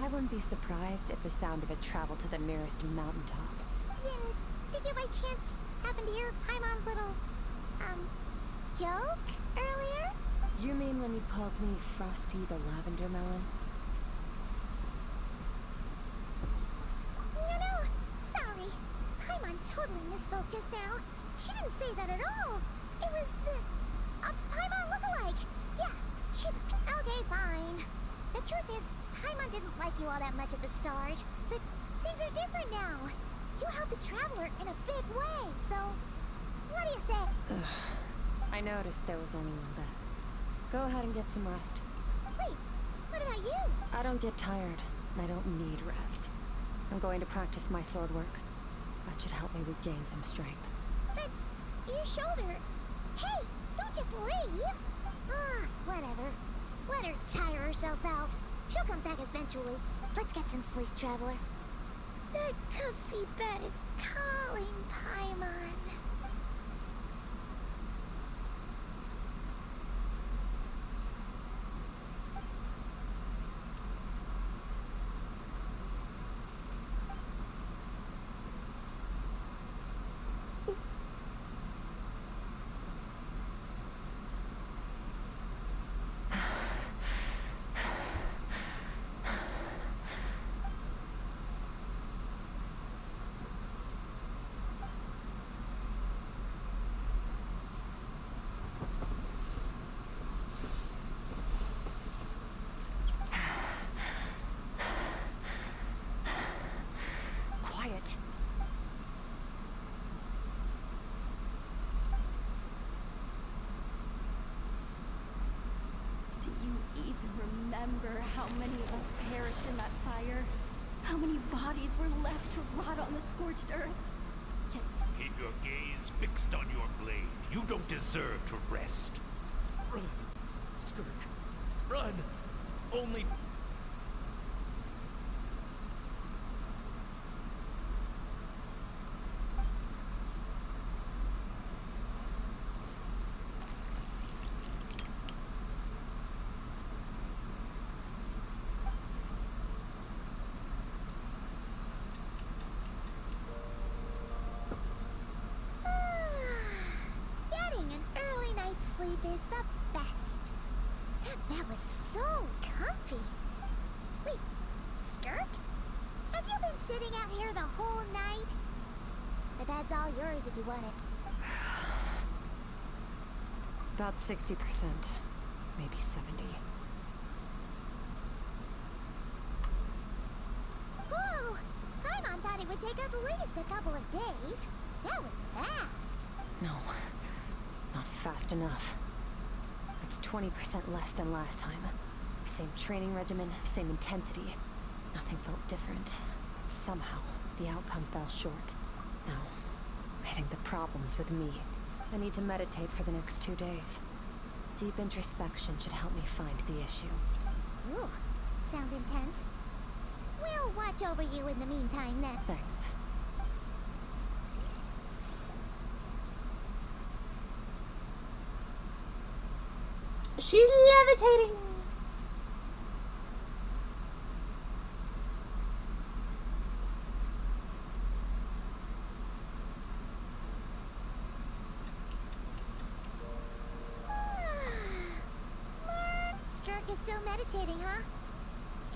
I wouldn't be surprised if the sound of it traveled to the nearest mountaintop. Did you by chance happen to hear Paimon's little, joke earlier? You mean when you called me Frosty the Lavender Melon? No, sorry. Paimon totally misspoke just now. She didn't say that at all. It was, a Paimon lookalike. Yeah, she's okay, fine. The truth is, Paimon didn't like you all that much at the start. But things are different now. You helped the Traveler in a big way, so... What do you say? I noticed there was only one bed. Go ahead and get some rest. Wait, what about you? I don't get tired, and I don't need rest. I'm going to practice my sword work. That should help me regain some strength. But your shoulder... Hey, don't just leave! Ah, whatever. Let her tire herself out. She'll come back eventually. Let's get some sleep, traveler. That comfy bed is calling, Paimon. Quiet. Do you even remember how many of us perished in that fire? How many bodies were left to rot on the scorched earth? Yet Keep your gaze fixed on your blade. You don't deserve to rest. Run, Skirk. Run. Only... Getting an early night's sleep is the best. That bed was so comfy. Wait, Skirk? Have you been sitting out here the whole night? The bed's all yours if you want it. About 60%. Maybe 70. Whoa! Paimon thought it would take at least a couple of days. That was fast. No, not fast enough. It's 20% less than last time. Same training regimen, same intensity. Nothing felt different. But somehow, the outcome fell short. Now, I think the problem's with me. I need to meditate for the next 2 days. Deep introspection should help me find the issue. Ooh, sounds intense. We'll watch over you in the meantime then. Thanks. She's levitating! Skirk is still meditating, huh?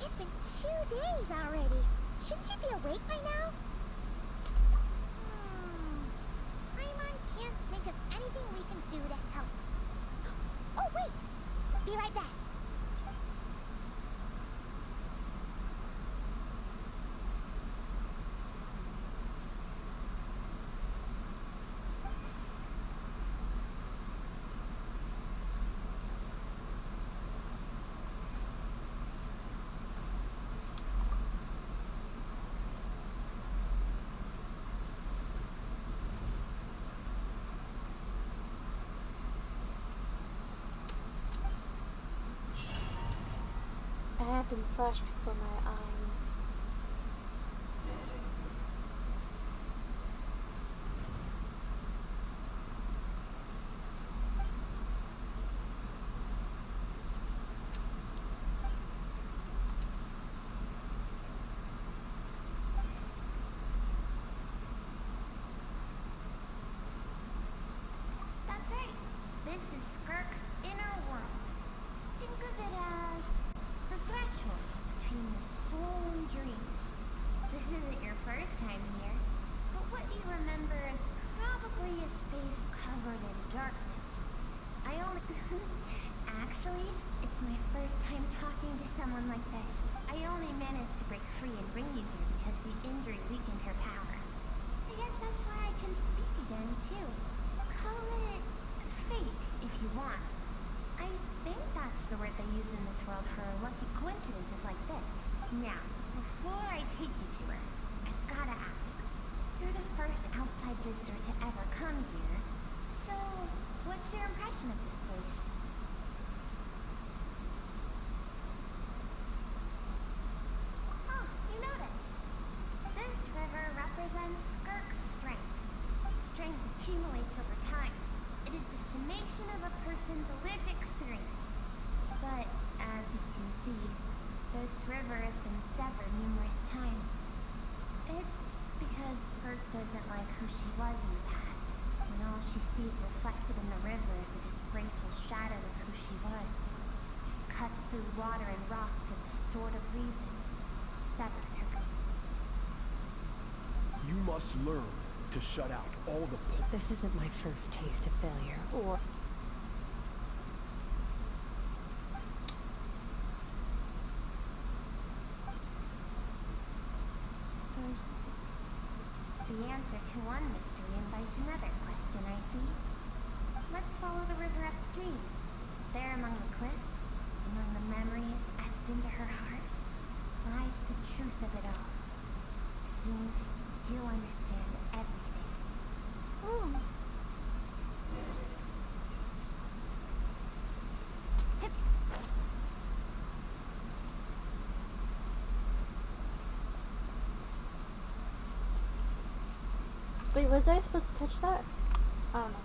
It's been 2 days already. Shouldn't she be awake by now? Paimon can't think of anything we can do to help. Oh, wait! Be right back. A happen flashed before my eyes. That's right. This is Skirk's inner world. Think of it as the threshold between the soul and dreams. This isn't your first time here, but what you remember is probably a space covered in darkness. I only... Actually, it's my first time talking to someone like this. I only managed to break free and bring you here because the injury weakened her power. I guess that's why I can speak again, too. Call it fate, if you want. I think that's the word they use in this world for lucky coincidences like this. Now, before I take you to her, I've gotta ask. You're the first outside visitor to ever come here. So, what's your impression of this place? Oh, you noticed. This river represents Skirk's strength. Strength accumulates over time. It is the summation of a person's lived experience. But, as you can see, this river has been severed numerous times. It's because Skirk doesn't like who she was in the past, when all she sees reflected in the river is a disgraceful shadow of who she was. She cuts through water and rocks with the sword of reason, severs her. You must learn to shut out all the This isn't my first taste of failure, or... The answer to one mystery invites another question, I see. Let's follow the river upstream. There among the cliffs, among the memories etched into her heart, lies the truth of it all. Soon, you'll understand everything. Oh. Wait, was I supposed to touch that? I don't know.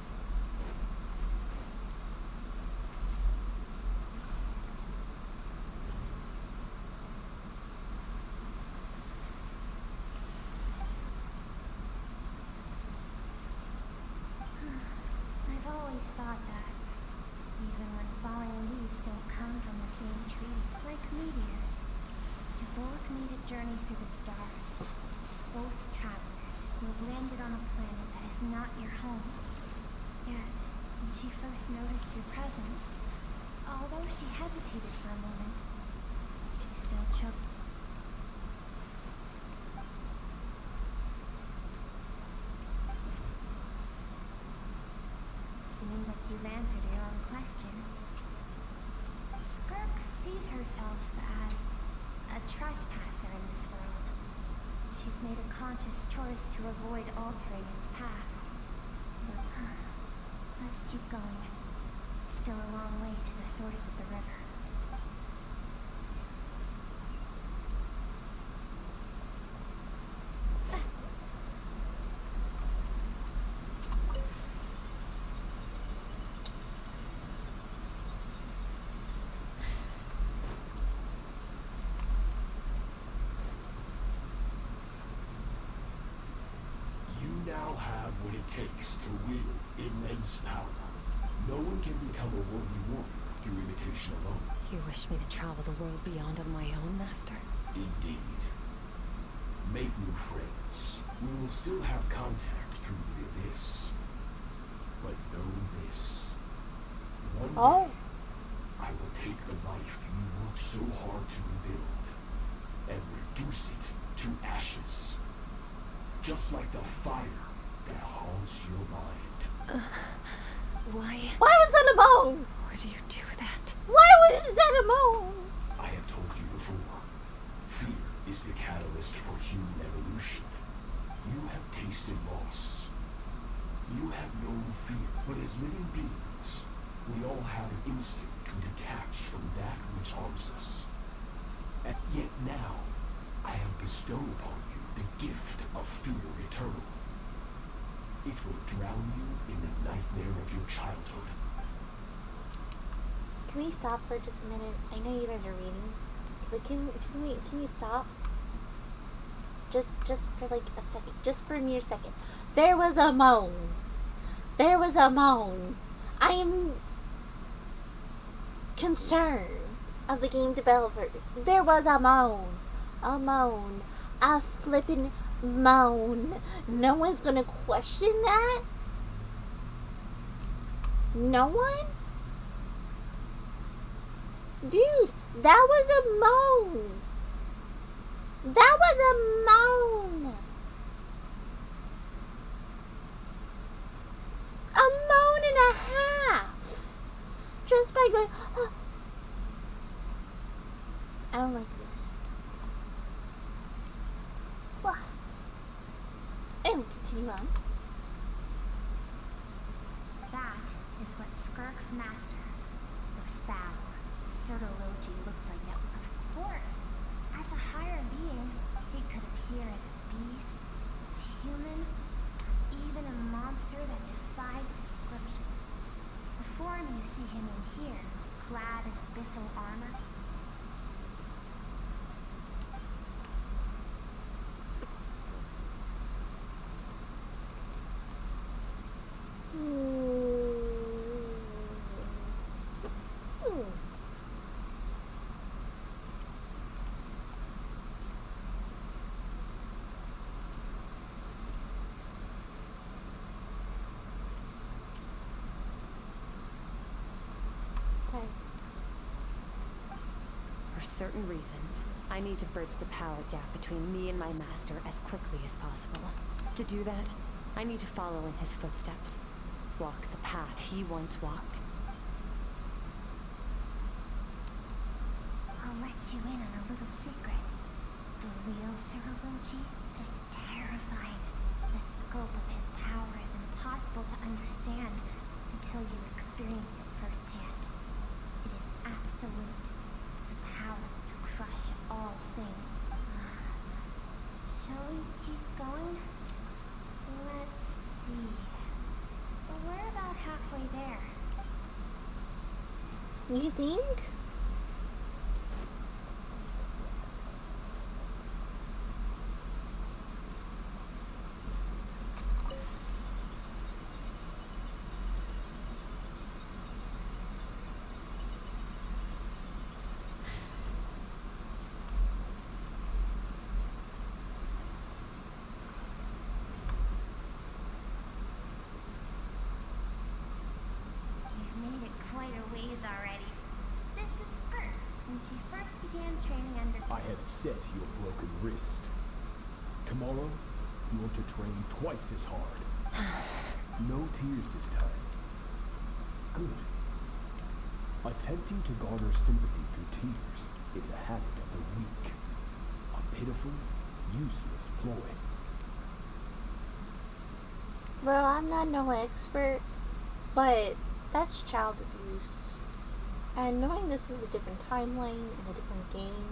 I've always thought that, even when falling leaves don't come from the same tree, like meteors, you both made a journey through the stars. Both travelers who have landed on a planet that is not your home. Yet, when she first noticed your presence, although she hesitated for a moment, she still chose. Seems like you've answered your own question. Skirk sees herself as a trespasser in this world. She's made a conscious choice to avoid altering its path. But, let's keep going. It's still a long way to the source of the river. now have what it takes to wield immense power. No one can become a worthy warrior through imitation alone. You wish me to travel the world beyond on my own, Master? Indeed. Make new friends. We will still have contact through the abyss. But know this. One day, I will take the life you worked so hard to rebuild and reduce it to ashes. Just like the fire that haunts your mind. Why? Why was that a moan? Why do you do that? Why was that a moan? I have told you before. Fear is the catalyst for human evolution. You have tasted loss. You have known fear, but as living beings, we all have an instinct to detach from that which harms us. And yet now, I have bestowed upon you the gift of fear eternal. It will drown you in the nightmare of your childhood. Can we stop for just a minute? I know you guys are reading, but can we stop? Just for like a second, just for a mere second. There was a moan. There was a moan. I am concerned of the game developers. There was a moan. A moan. A flippin' moan. No one's gonna question that? No one? Dude, that was a moan. That was a moan. A moan and a half. Just by going, oh. I don't like this. What? Anyway. continue on. That is what Skirk's master, the foul Sertologi, looked like. Of course, as a higher being, he could appear as a beast, a human, even a monster that defies description. Before you see him in here, clad in abyssal armor, For certain reasons, I need to bridge the power gap between me and my master as quickly as possible. To do that, I need to follow in his footsteps. Walk the path he once walked. I'll let you in on a little secret. The real Sertologi is terrifying. The scope of his power is impossible to understand until you experience it firsthand. It is absolute. The power to crush all things. Shall we keep going? Let's see. We're about halfway there. You think? You've made it quite a ways already. This is Skirk, when she first began training under... I have set your broken wrist. Tomorrow, you are to train twice as hard. No tears this time. Good. Attempting to garner sympathy through tears is a habit of the weak. A pitiful, useless ploy. Bro, I'm not no expert, but that's child abuse. And knowing this is a different timeline and a different game,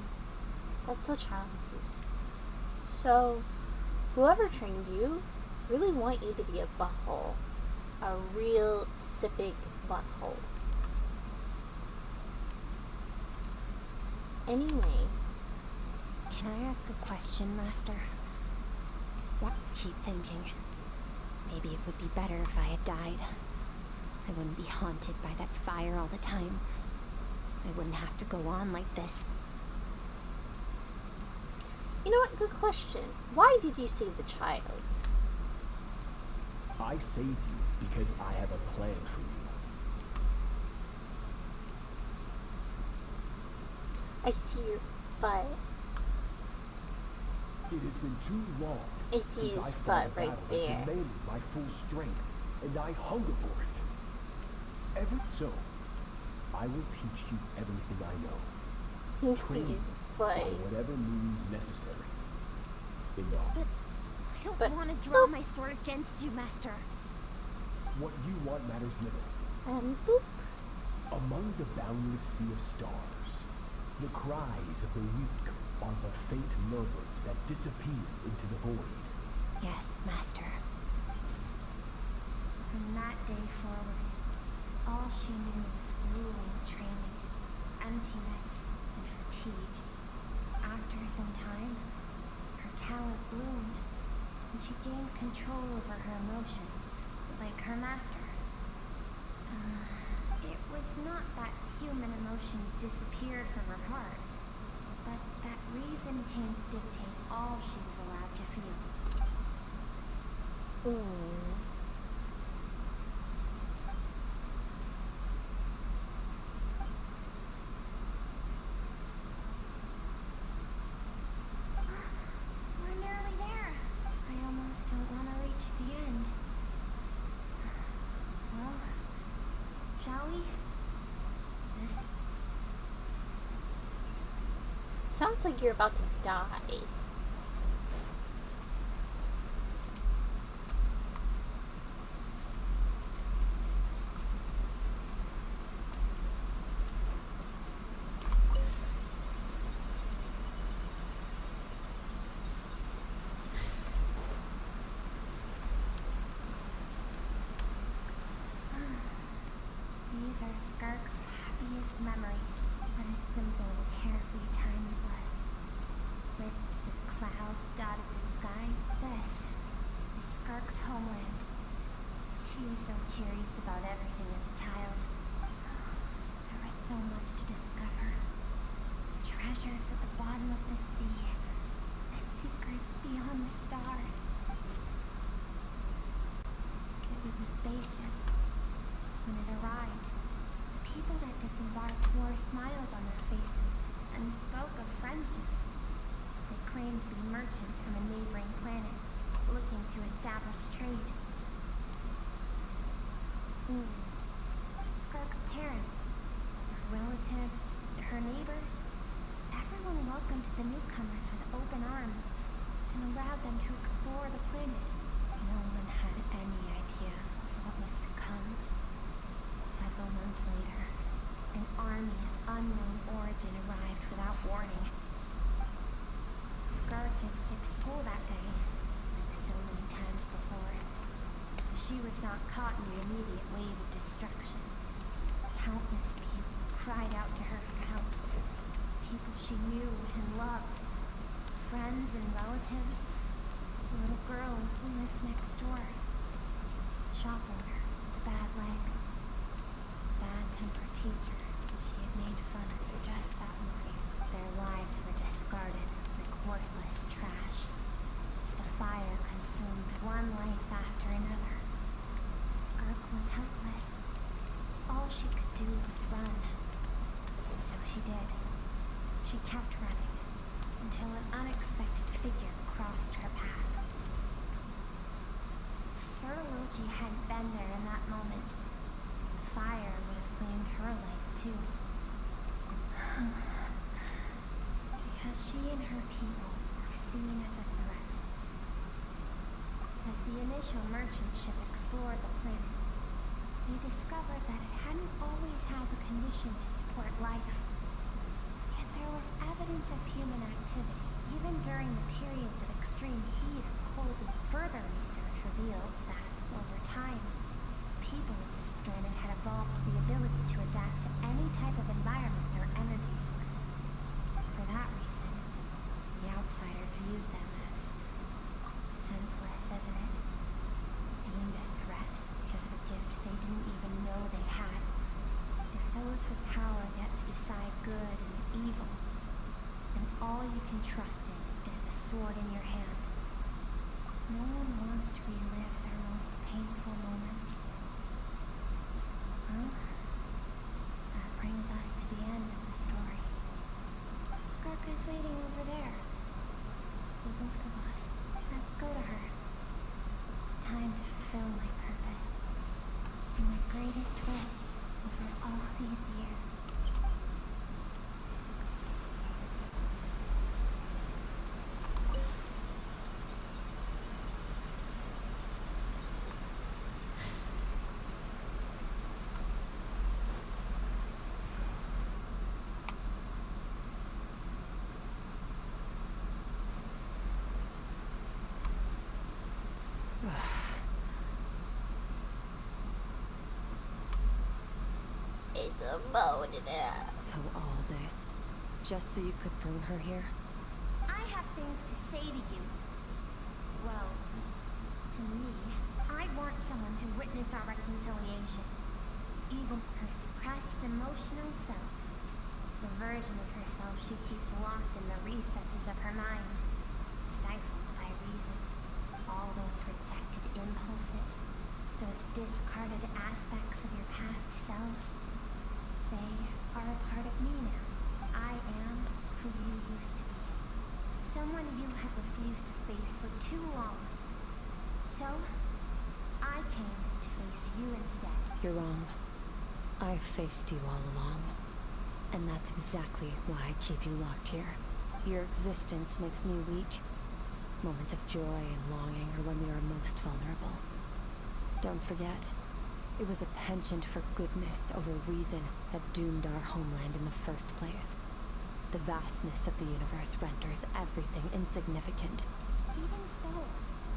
that's still child abuse. So, whoever trained you really want you to be a butthole. A real specific butthole. Anyway. Can I ask a question, Master? What? Keep thinking. Maybe it would be better if I had died. I wouldn't be haunted by that fire all the time. I wouldn't have to go on like this. You know what? Good question. Why did you save the child? I saved you because I have a plan for you. I see your butt. It has been too long I see since his I fought butt a right battle there. that demanded my full strength, and I hunger for it. Ever so, I will teach you everything I know. You Train see you his by butt. whatever means necessary. In the I don't But- want to draw my sword against you, Master. what you want matters little. Boop. Among the boundless sea of stars, the cries of the weak are but faint murmurs that disappear into the void. Yes, Master. From that day forward, all she knew was grueling training, emptiness, and fatigue. After some time, her talent bloomed, and she gained control over her emotions, like her master. It was not that human emotion disappeared from her heart, but that reason came to dictate all she was allowed to feel. We're nearly there. I almost don't want to reach the end. Well, shall we? This Sounds like you're about to die. of Skirk's happiest memories. What a simple and carefree time it was. Wisps of clouds dotted the sky. This is Skirk's homeland. She was so curious about everything as a child. There was so much to discover. Treasures at the bottom of the sea. The secrets beyond the stars. It was a spaceship. When it arrived, the people that disembarked wore smiles on their faces and spoke of friendship. They claimed to be merchants from a neighboring planet, looking to establish trade. Skirk's parents, her relatives, her neighbors, everyone welcomed the newcomers with open arms and allowed them to explore the planet. No one had any idea of what was to come. Several months later, an army of unknown origin arrived without warning. Skirk had skipped school that day, like so many times before, so she was not caught in the immediate wave of destruction. Countless people cried out to her for help. People she knew and loved. Friends and relatives. The little girl who lived next door. The shop owner with a bad leg. Bad-tempered teacher she had made fun of just that morning. Their lives were discarded like worthless trash as the fire consumed one life after another. Skirk was helpless. All she could do was run. And so she did. She kept running until an unexpected figure crossed her path. If Sir Logi hadn't been there in that moment, the fire would have claimed her life too. Because she and her people were seen as a threat. As the initial merchant ship explored the planet, they discovered that it hadn't always had the condition to support life. Yet there was evidence of human activity, even during the periods of extreme heat or cold. Further research revealed that, over time, people of this planet had evolved the ability to adapt to any type of environment or energy source. For that reason, the outsiders viewed them as senseless, isn't it? Deemed a threat because of a gift they didn't even know they had. If those with power get to decide good and evil, then all you can trust in is the sword in your hand. No one wants to relive their most painful moments. Well, that brings us to the end of the story. Skirk is waiting over there. For both of us. Let's go to her. It's time to fulfill my purpose. And my greatest wish over all these years. It's a moaning ass. So all this, just so you could bring her here? I have things to say to you. Well, to me. I want someone to witness our reconciliation. Even her suppressed emotional self. The version of herself she keeps locked in the recesses of her mind. Stifled by reason. All those rejected impulses. Those discarded aspects of your past selves. They are a part of me now. I am who you used to be. Someone you have refused to face for too long. So, I came to face you instead. You're wrong. I've faced you all along. And that's exactly why I keep you locked here. Your existence makes me weak. Moments of joy and longing are when we are most vulnerable. Don't forget, it was a penchant for goodness over reason that doomed our homeland in the first place. The vastness of the universe renders everything insignificant. Even so,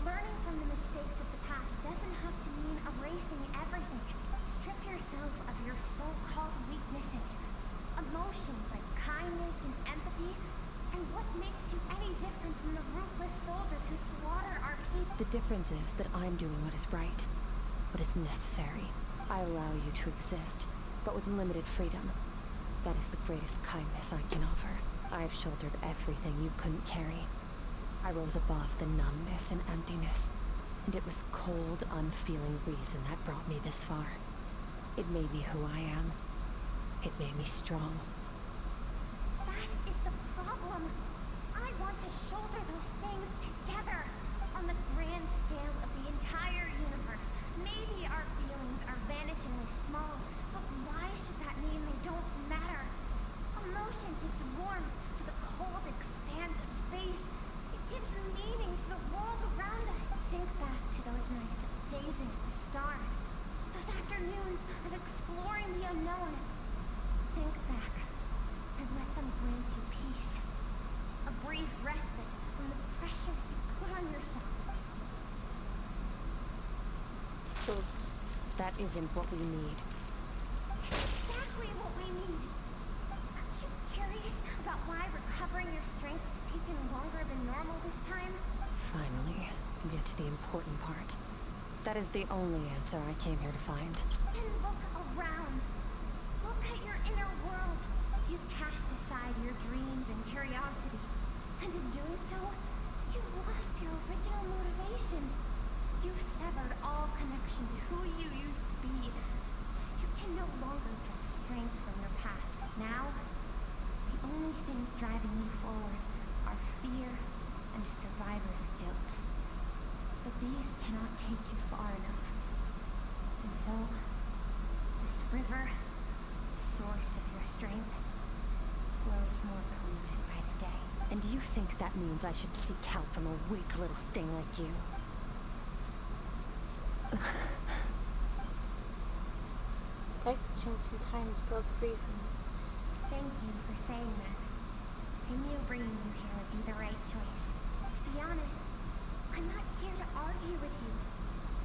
learning from the mistakes of the past doesn't have to mean erasing everything. Strip yourself of your so-called weaknesses, emotions like kindness and empathy, and what makes you any different from the ruthless soldiers who slaughter our people? The difference is that I'm doing what is right, what is necessary. I allow you to exist, but with limited freedom. That is the greatest kindness I can offer. I have shouldered everything you couldn't carry. I rose above the numbness and emptiness, and it was cold, unfeeling reason that brought me this far. It made me who I am. It made me strong. That is the problem. I want to shoulder those things together on the grand scale of the entire universe. Maybe our feelings are vanishingly small, but why should that mean they don't matter? Emotion gives warmth to the cold expanse of space. It gives meaning to the world around us. Think back to those nights of gazing at the stars, those afternoons of exploring the unknown. Think back and let them grant you peace. A brief respite from the pressure you put on yourself. Oops. That isn't what we need. Exactly what we need. Aren't you curious about why recovering your strength has taken longer than normal this time? Finally, we get to the important part. That is the only answer I came here to find. Then look around. Look at your inner world. You cast aside your dreams and curiosity. And in doing so, you lost your original motivation. You severed all connection to who you used to be, so you can no longer draw strength from your past. Now, the only things driving you forward are fear and survivor's guilt. But these cannot take you far enough. And so, this river, source of your strength, grows more polluted by the day. And you think that means I should seek help from a weak little thing like you? The fact that Genshin Times broke free from this. Thank you for saying that. I knew bringing you here would be the right choice. To be honest, I'm not here to argue with you.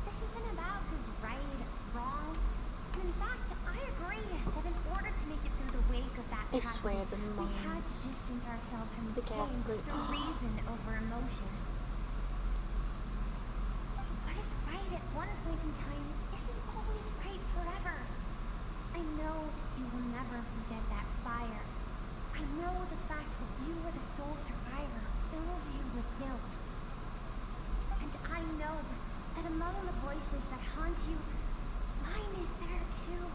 This isn't about who's right or wrong. And in fact, I agree that in order to make it through the wake of that I tragedy, swear the we had to moans, distance ourselves from the pain gas through reason over emotion. What is right at one point in time isn't always right forever. I know that you will never forget that fire. I know the fact that you were the sole survivor fills you with guilt. And I know that among the voices that haunt you, mine is there too.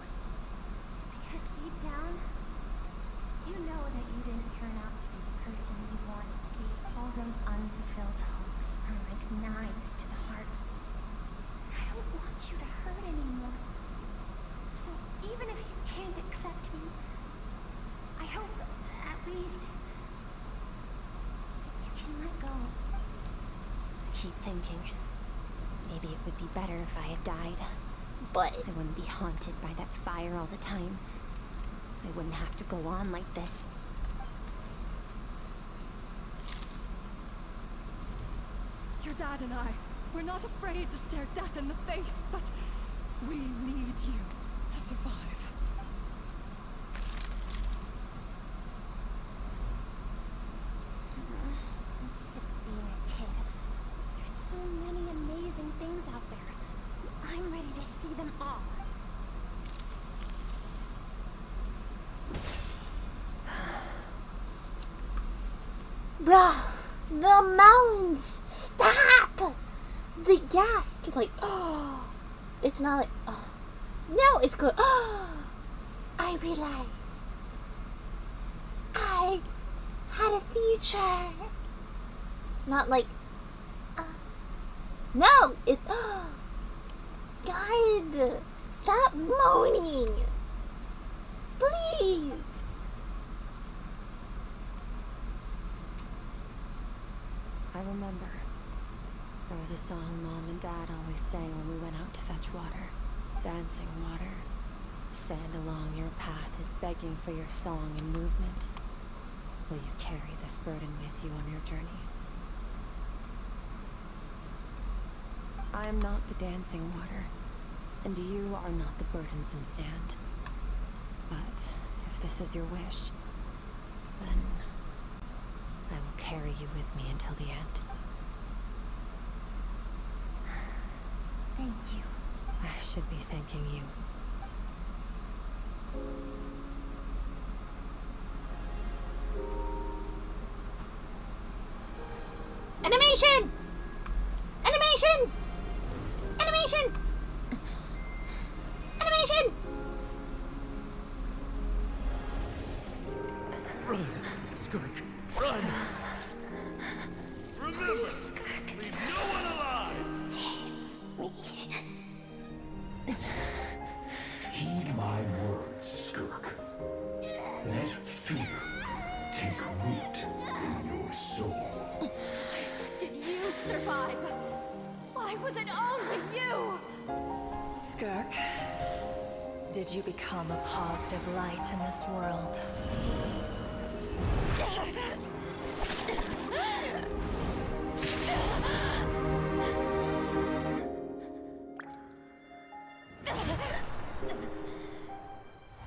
Because deep down, you know that you didn't turn out to be the person you wanted to be. All those unfulfilled hopes are like knives to the heart. I don't want you to hurt anymore. So even if you can't accept me, I hope at least you can let go. I keep thinking, maybe it would be better if I had died. But I wouldn't be haunted by that fire all the time. I wouldn't have to go on like this. Your dad and I, we're not afraid to stare death in the face, but we need you to survive. I'm sick of being a kid. There's so many amazing things out there. I'm ready to see them all. bruh, the mountains, stop! The gasp, like, oh, it's not like, oh, no, it's good. Oh, I realized I had a future. Not like, no, it's, oh, God, stop moaning, please. I remember. There was a song Mom and Dad always sang when we went out to fetch water. Dancing water. The sand along your path is begging for your song and movement. Will you carry this burden with you on your journey? I am not the dancing water. and you are not the burdensome sand. But if this is your wish, then I will carry you with me until the end. Thank you. I should be thanking you. Animation! Animation! Animation! Animation! Run, Skirk, run! Remember, leave no one alive! Heed my words, Skirk. Let fear take root in your soul. Did you survive? Why was it only you? Skirk, did you become a positive light in this world?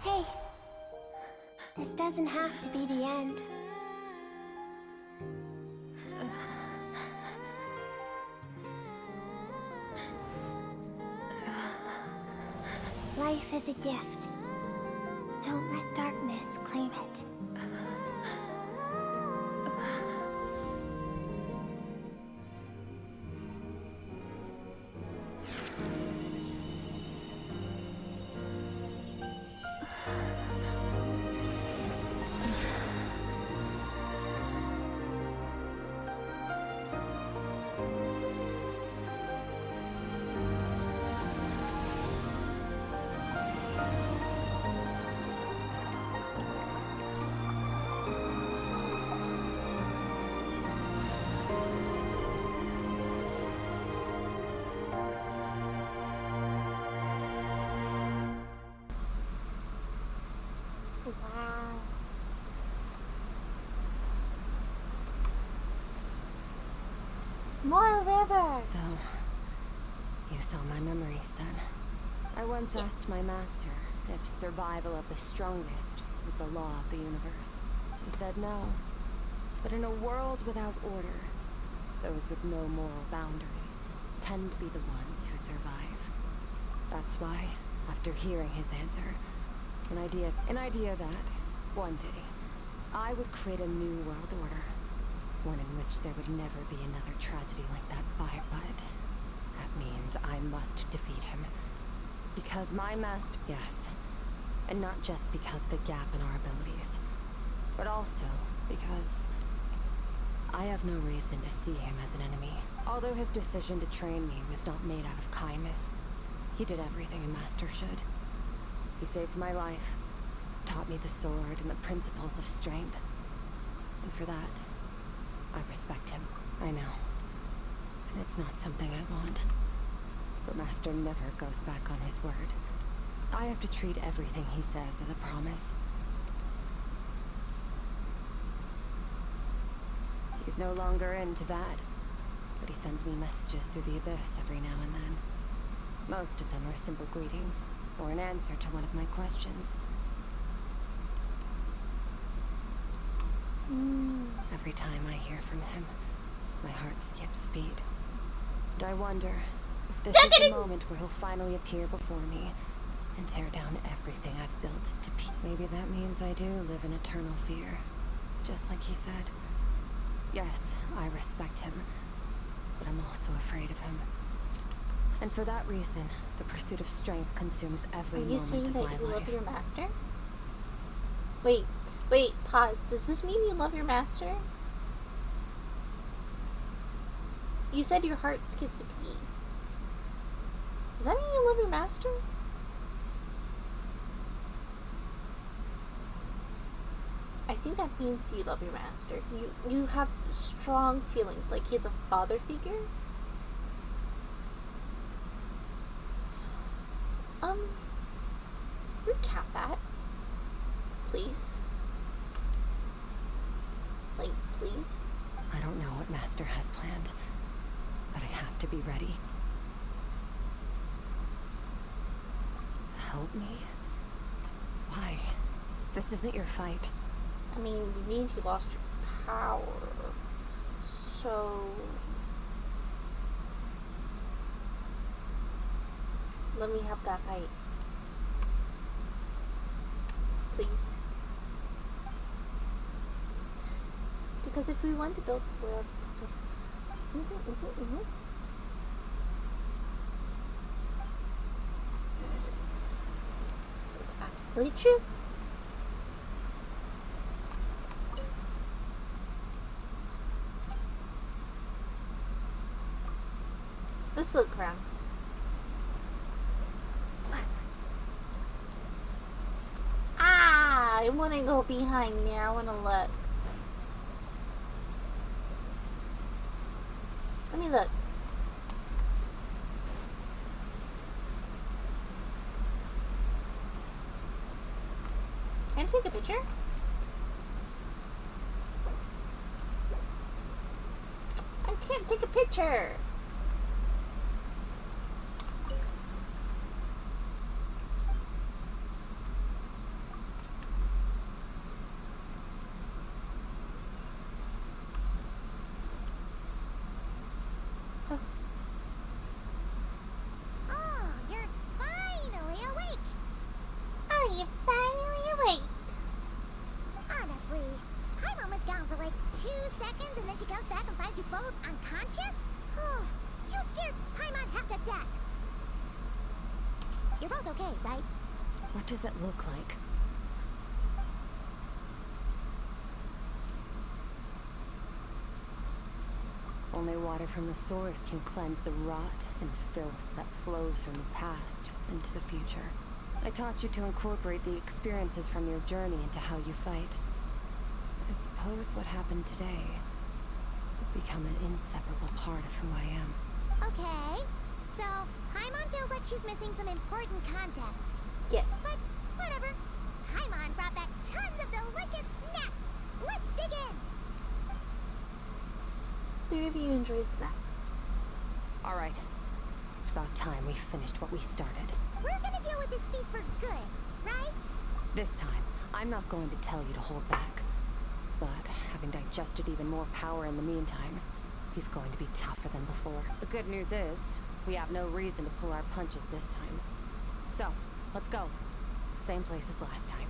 Hey, this doesn't have to be the end. Life is a gift. Don't let darkness claim it. Wow. More river! So, you saw my memories then. I once asked my master if survival of the strongest was the law of the universe. He said no. But in a world without order, those with no moral boundaries tend to be the ones who survive. That's why, after hearing his answer, an idea that, one day, I would create a new world order. One in which there would never be another tragedy like that fire, but that means I must defeat him. Because my master, yes. And not just because of the gap in our abilities, but also because I have no reason to see him as an enemy. Although his decision to train me was not made out of kindness, he did everything a master should. He saved my life, taught me the sword and the principles of strength. And for that, I respect him. I know. And it's not something I want. But Master never goes back on his word. I have to treat everything he says as a promise. He's no longer into that, but he sends me messages through the abyss every now and then. Most of them are simple greetings, or an answer to one of my questions. Every time I hear from him, my heart skips a beat. And I wonder if this is the moment where he'll finally appear before me and tear down everything I've built to pieces. Maybe that means I do live in eternal fear, just like he said. Yes, I respect him, but I'm also afraid of him. And for that reason, the pursuit of strength consumes every moment of my life. Are you saying that you love your master? Wait, pause. Does this mean you love your master? You said your heart skips a beat. Does that mean you love your master? I think that means you love your master. You have strong feelings, like he's a father figure. Recap that, please. Like, please. I don't know what Master has planned, but I have to be ready. help me? Why? This isn't your fight. I mean, we mean you lost your power. So... let me have that fight. Please. Because if we want to build the world... That's absolutely true. Let's look around. I want to go behind there. I want to look. Let me look. Can I take a picture? I can't take a picture. What does it look like? Only water from the source can cleanse the rot and filth that flows from the past into the future. I taught you to incorporate the experiences from your journey into how you fight. I suppose what happened today will become an inseparable part of who I am. Okay, so Paimon feels like she's missing some important context. Yes. But whatever. Paimon brought back tons of delicious snacks. Let's dig in. Three of you enjoy snacks. All right. It's about time we finished what we started. We're gonna deal with this thief for good, right? This time, I'm not going to tell you to hold back. But having digested even more power in the meantime, he's going to be tougher than before. The good news is, we have no reason to pull our punches this time. So, let's go. Same place as last time.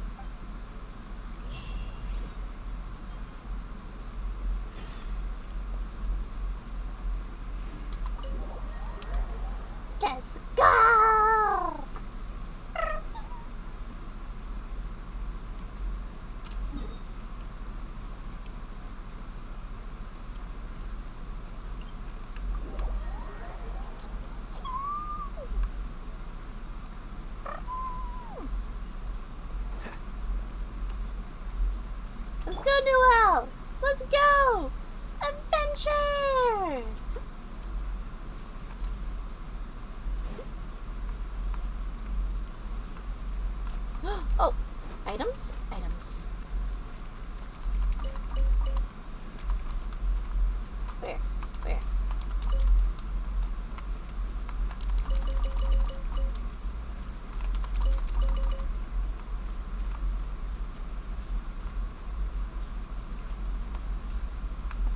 Let's go! Let's go, Noelle! Let's go! Adventure! Oh, items? Items. Where? Where?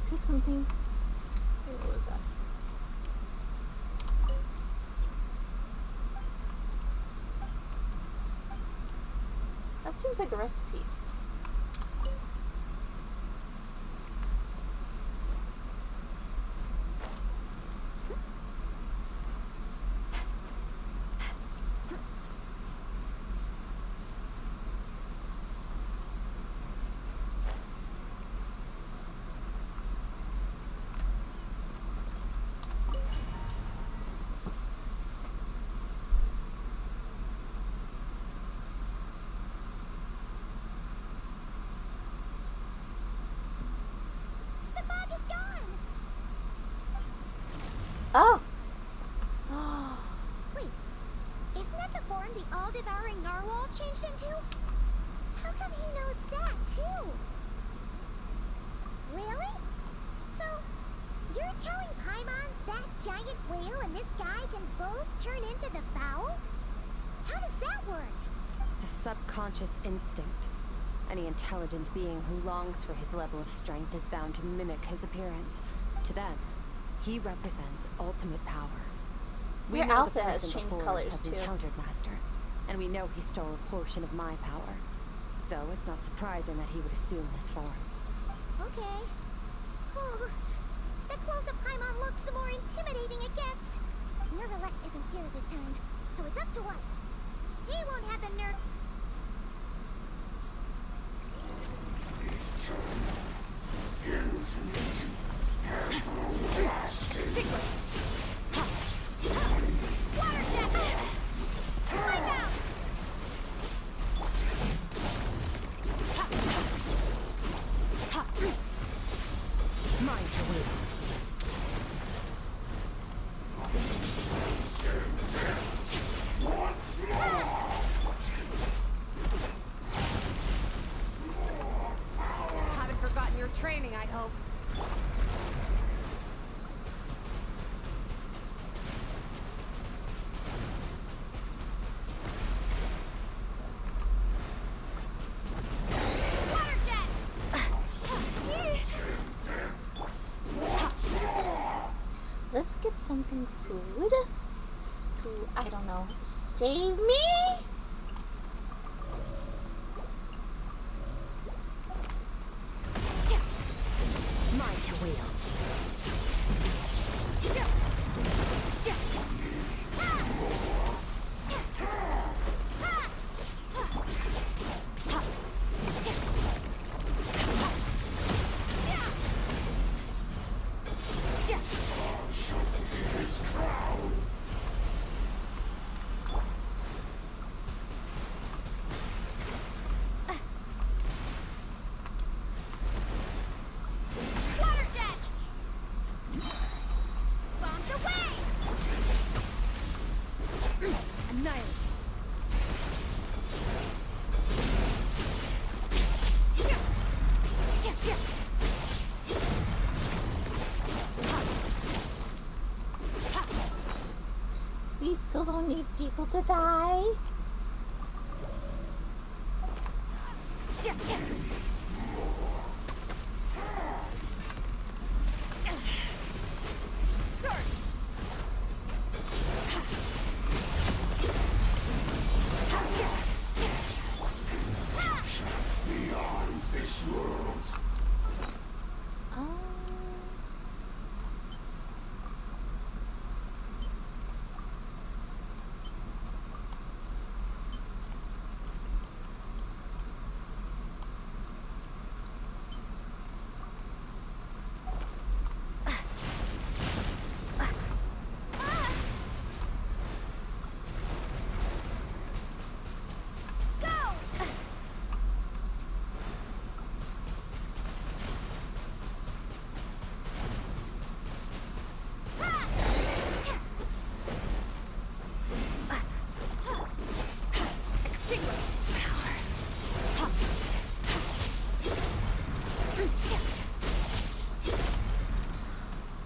Pick something. What was that? That seems like a recipe. Oh! Wait, isn't that the form the all-devouring narwhal changed into? How come he knows that, too? Really? So, you're telling Paimon that giant whale and this guy can both turn into the fowl? How does that work? It's a subconscious instinct. Any intelligent being who longs for his level of strength is bound to mimic his appearance. To them, he represents ultimate power. We Your know the outfit has person changed before us colors, has too. encountered Master, and we know he stole a portion of my power. So it's not surprising that he would assume this form. Okay. Oh, the closer Paimon looks, the more intimidating it gets. Nervalette isn't here this time, so it's up to us. He won't have the nerve. Water jet! Wipe out! Mine to wield. Haven't forgotten your training, I hope. Water jet! Let's get something food to, I don't know, save me? Mine to wield. Water jet! Bombs away! Annihilate. We still don't need people to die.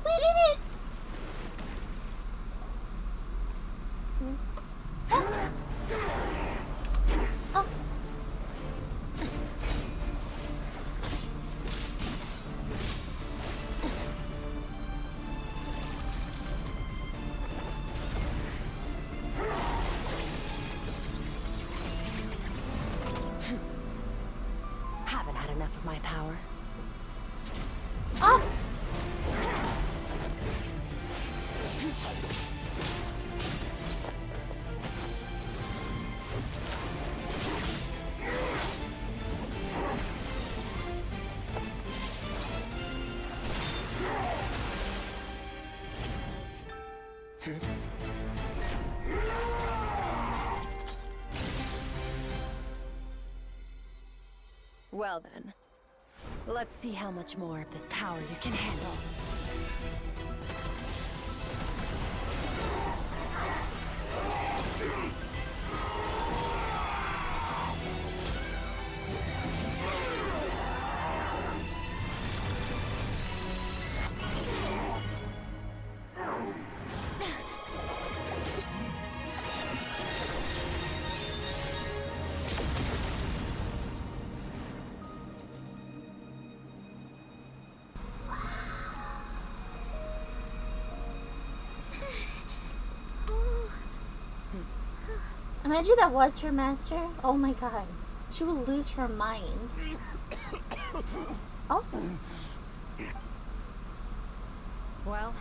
We did it! Oh. Haven't had enough of my power. Oh. Well then, let's see how much more of this power you can handle. Imagine that was her master. Oh my god. She will lose her mind. Oh. Well,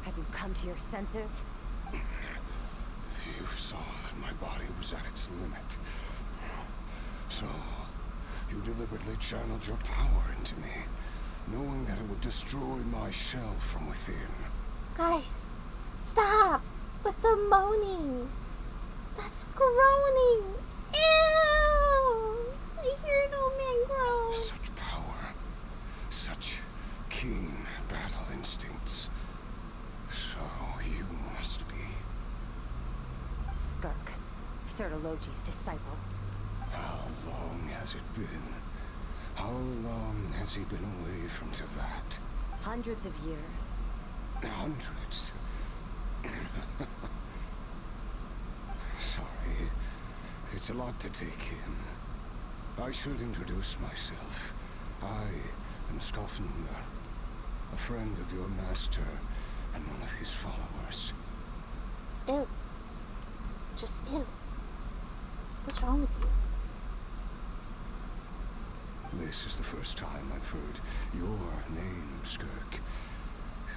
have you come to your senses? You saw that my body was at its limit. So, you deliberately channeled your power into me, knowing that it would destroy my shell from within. Guys, stop with the moaning. That's groaning. Ew! I hear an old man groan. Such power, such keen battle instincts. So you must be. Skirk, Sertologi's disciple. How long has it been? How long has he been away from Tevat? Hundreds of years. Hundreds? Sorry. It's a lot to take in. I should introduce myself. I am Skofnunga, a friend of your master and one of his followers. Ew. Just ew. What's wrong with you? This is the first time I've heard your name, Skirk.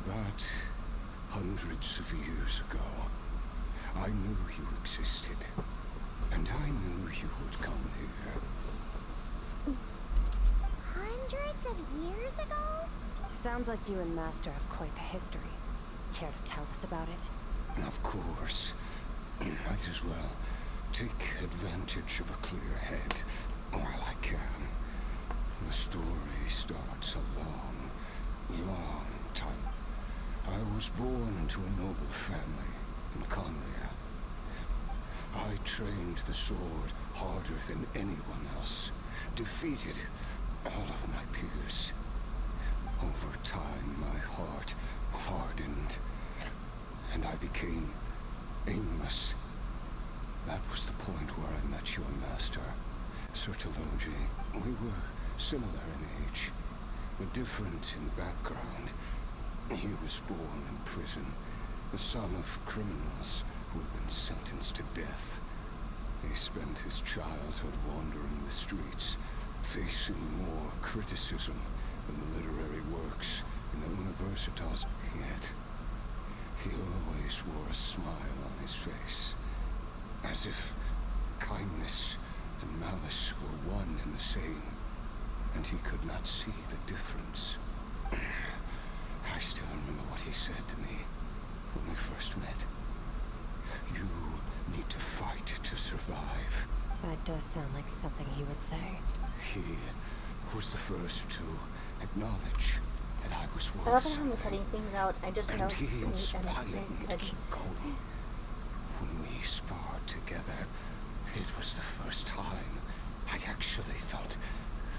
But hundreds of years ago, I knew you existed. And I knew you would come here. Hundreds of years ago? Sounds like you and Master have quite the history. Care to tell us about it? Of course. Might as well take advantage of a clear head while I can. The story starts a long, long time. I was born into a noble family in Conria. I trained the sword harder than anyone else, defeated all of my peers. Over time, my heart hardened, and I became aimless. That was the point where I met your master, Sertologi. We were similar in age, but different in background. He was born in prison, the son of criminals who had been sentenced to death. He spent his childhood wandering the streets, facing more criticism than the literary works in the Universitas. Yet, he always wore a smile on his face, as if kindness and malice were one and the same, and he could not see the difference. I still remember what he said to me when we first met. You need to fight to survive. That does sound like something he would say. He was the first to acknowledge that I was I worth love how I'm something. cutting things out. I just know And he it's going to inspired end me very to good. keep going. When we sparred together, it was the first time I'd actually felt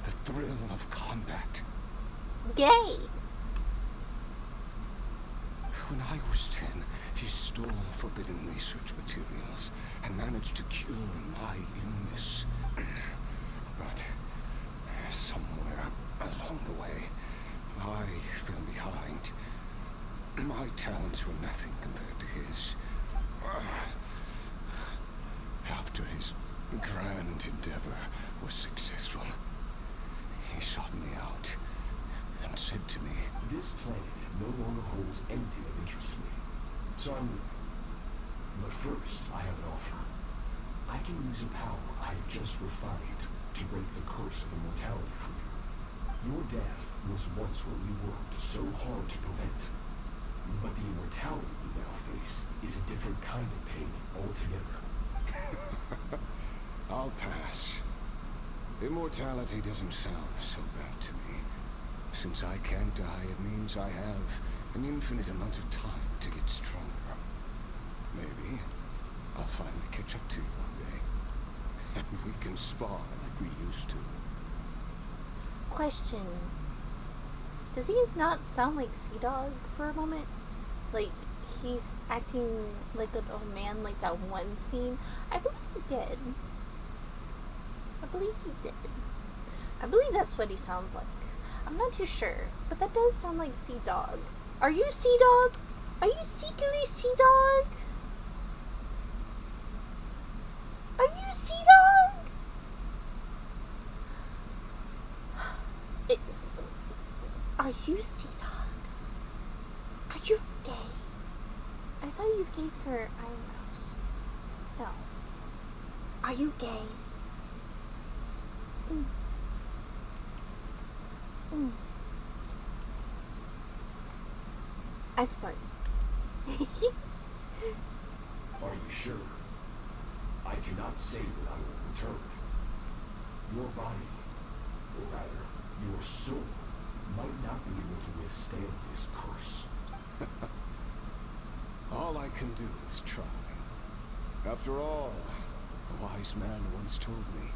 the thrill of combat. Gay! When I was 10, he stole forbidden research materials and managed to cure my illness. But somewhere along the way, I fell behind. My talents were nothing compared to his. After his grand endeavor was successful, he sought me out and said to me, "This planet no longer holds anything of interest to me, so I'm leaving. But first, I have an offer. I can use a power I have just refined to break the curse of immortality for you. Your death was once what we worked so hard to prevent. But the immortality you now face is a different kind of pain altogether." I'll pass. Immortality doesn't sound so bad to me. Since I can't die, it means I have an infinite amount of time to get stronger. Maybe I'll finally catch up to you one day, and we can spar like we used to. Question. Does he not sound like Sea Dog for a moment? Like, he's acting like an old man, like that one scene? I believe he did. I believe he did. I believe that's what he sounds like. I'm not too sure, but that does sound like Sea Dog. Are you Sea Dog? Are you secretly Sea Dog? Sea Dog? Are you Sea Dog? Are you gay? I thought he was gay for eyebrows. No. Are you gay? I support. Are you sure? I cannot say that I will return. Your body, or rather, your soul, might not be able to withstand this curse. All I can do is try. After all, a wise man once told me,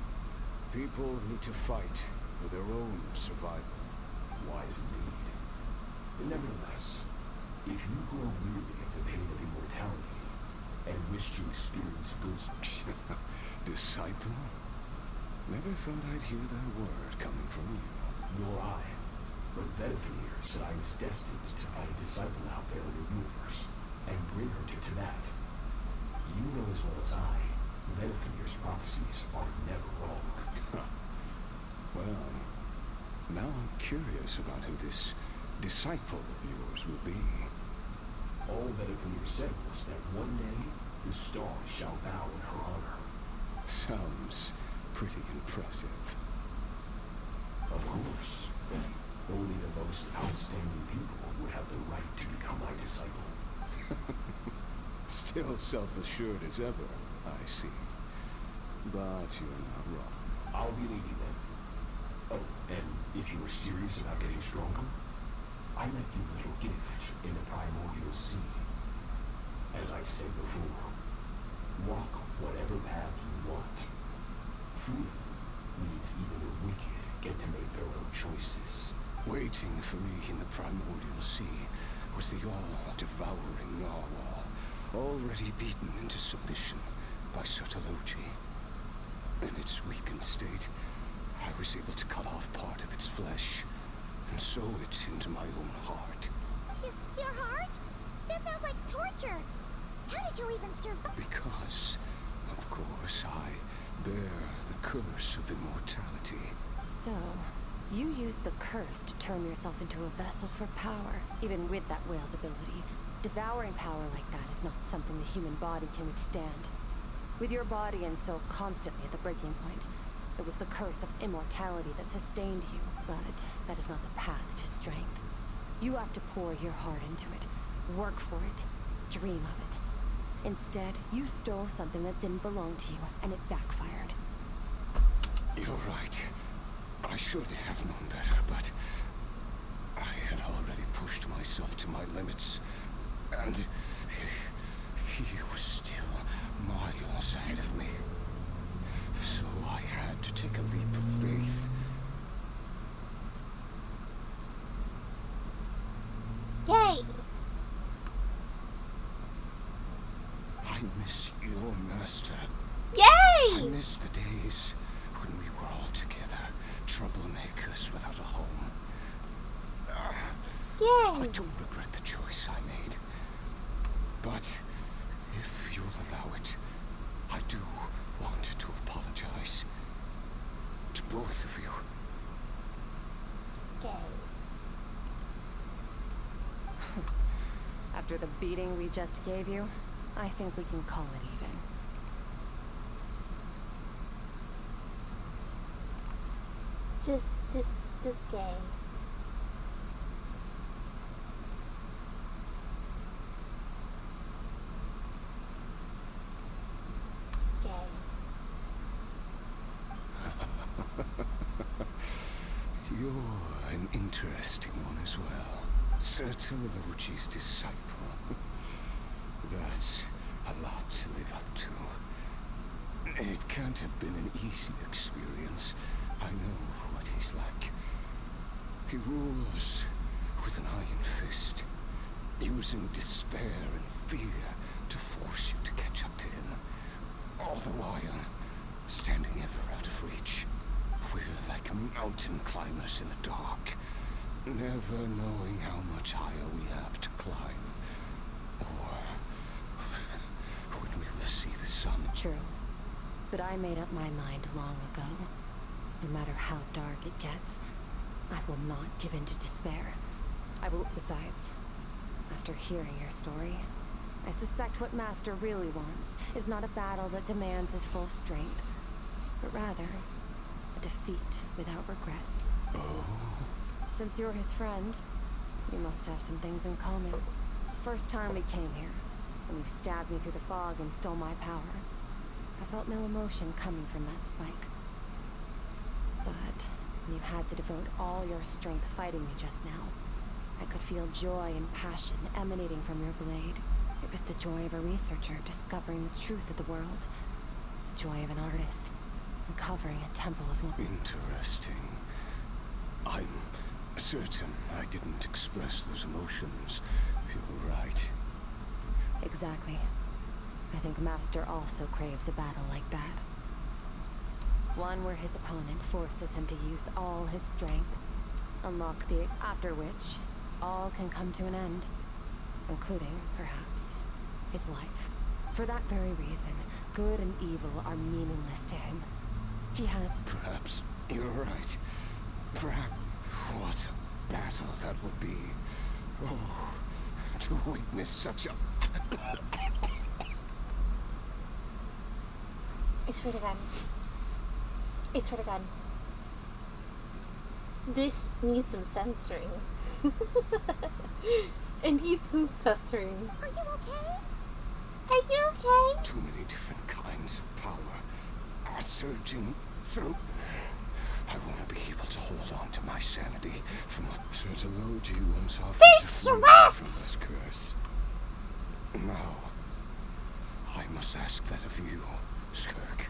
people need to fight for their own survival. Wise indeed. But nevertheless, if you grow weary of the pain of immortality and wish to experience good Disciple? Never thought I'd hear that word coming from you. nor I, but Bedfenir said I was destined to find a disciple out there in the universe and bring her to Tibet. You know as well as I, Bedfenir's prophecies are never wrong. Well, now I'm curious about who this disciple of yours will be. All Bedfenir said was that one day the stars shall bow in her honor. Sounds pretty impressive. Of course. Only the most outstanding people would have the right to become my disciple. Still self-assured as ever, I see. But you're not wrong. I'll be leaving then. Oh, and if you were serious about getting stronger, I left you a little gift in the primordial sea. As I've said before, walk whatever path you want. Freedom means even the wicked get to make their own choices. Waiting for me in the primordial sea was the all-devouring narwhal, already beaten into submission by Sotologi. In its weakened state, I was able to cut off part of its flesh and sew it into my own heart. Your heart? That sounds like torture. How did you even survive? Because, of course, I bear the curse of immortality. So, you used the curse to turn yourself into a vessel for power, even with that whale's ability. Devouring power like that is not something the human body can withstand. With your body and soul constantly at the breaking point, it was the curse of immortality that sustained you, but that is not the path to strength. You have to pour your heart into it, work for it, dream of it. Instead, you stole something that didn't belong to you, and it backfired. You're right. I should have known better, but I had already pushed myself to my limits, and he was still miles ahead of me. So I had to take a leap of faith. Yay! I miss your master. Yay! I miss the days when we were all together, troublemakers without a home. Yay! I don't regret the choice I made. But if you'll allow it, I do want to apologize. To both of you. Yay. After the beating we just gave you, I think we can call it even. Just gay. Gay. You're an interesting one as well. Sotologi's disciple. That's a lot to live up to. It can't have been an easy experience. I know what he's like. He rules with an iron fist, using despair and fear to force you to catch up to him. All the while, standing ever out of reach. We're like mountain climbers in the dark, never knowing how much higher we have to climb, or when we will see the sun. True. But I made up my mind long ago. No matter how dark it gets, I will not give in to despair. Besides, after hearing your story, I suspect what Master really wants is not a battle that demands his full strength, but rather a defeat without regrets. Oh. Since you're his friend, we must have some things in common. First time we came here, when you stabbed me through the fog and stole my power, I felt no emotion coming from that spike. But when you had to devote all your strength fighting me just now, I could feel joy and passion emanating from your blade. It was the joy of a researcher discovering the truth of the world. The joy of an artist uncovering a temple of... Interesting. I'm certain I didn't express those emotions. You're right. Exactly. I think Master also craves a battle like that. One where his opponent forces him to use all his strength, after which all can come to an end, including, perhaps, his life. For that very reason, good and evil are meaningless to him. He has... Perhaps you're right. Perhaps... What a battle that would be. Oh, to witness such a... I swear to God. I swear to God. This needs some censoring. It needs some censoring. Are you okay? Are you okay? Too many different kinds of power are surging through. I won't be able to hold on to my sanity from what Sertology once offered. There's sweat! Curse. Now, I must ask that of you, Skirk.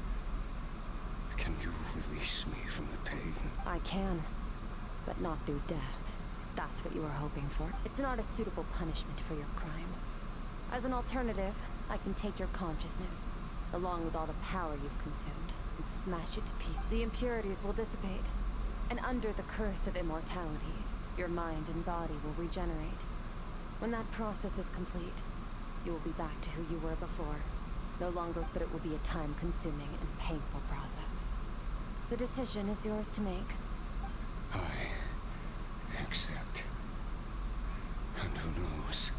Can you release me from the pain? I can, but not through death. That's what you were hoping for. It's not a suitable punishment for your crime. As an alternative, I can take your consciousness, along with all the power you've consumed, and smash it to pieces. The impurities will dissipate, and under the curse of immortality, your mind and body will regenerate. When that process is complete, you will be back to who you were before. No longer, but it will be a time-consuming and painful process. The decision is yours to make. I accept. And who knows?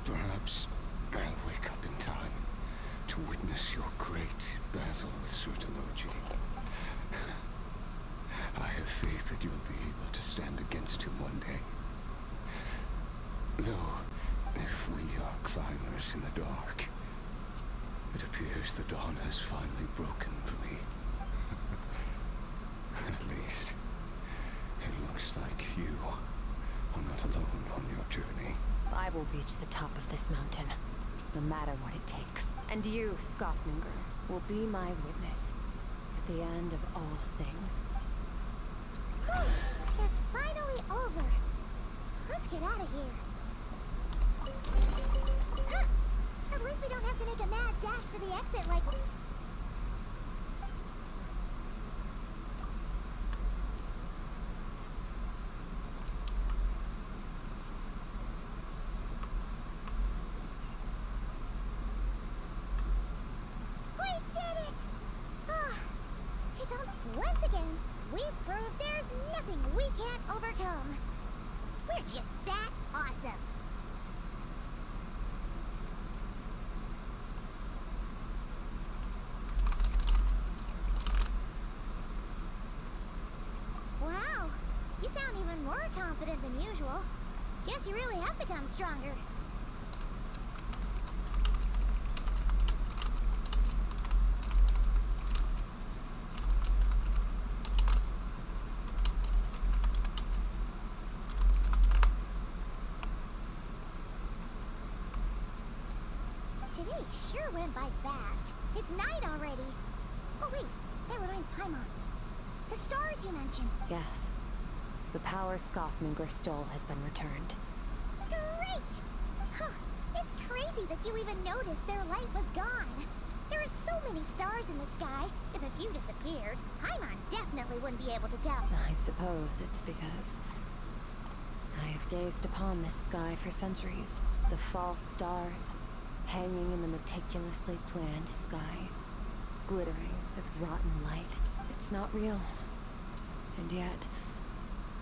Perhaps I'll wake up in time to witness your great battle with Sertology. I have faith that you'll be able to stand against him one day. Though, if we are climbers in the dark, it appears the dawn has finally broken for me. At least, it looks like you are not alone on your journey. I will reach the top of this mountain, no matter what it takes. And you, Scoffmonger, will be my witness at the end of all things. It's finally over. Let's get out of here. Huh. At least we don't have to make a mad dash for the exit like... Once again, we've proved there's nothing we can't overcome. We're just that awesome. Wow, you sound even more confident than usual. Guess you really have become stronger. Today sure went by fast. It's night already. Oh wait, that reminds Paimon. The stars you mentioned. Yes. The power Scoffmonger stole has been returned. Great! Huh, it's crazy that you even noticed their light was gone. There are so many stars in the sky. If a few disappeared, Paimon definitely wouldn't be able to tell. I suppose it's because I have gazed upon this sky for centuries. The false stars, hanging in the meticulously planned sky. glittering with rotten light. It's not real. And yet,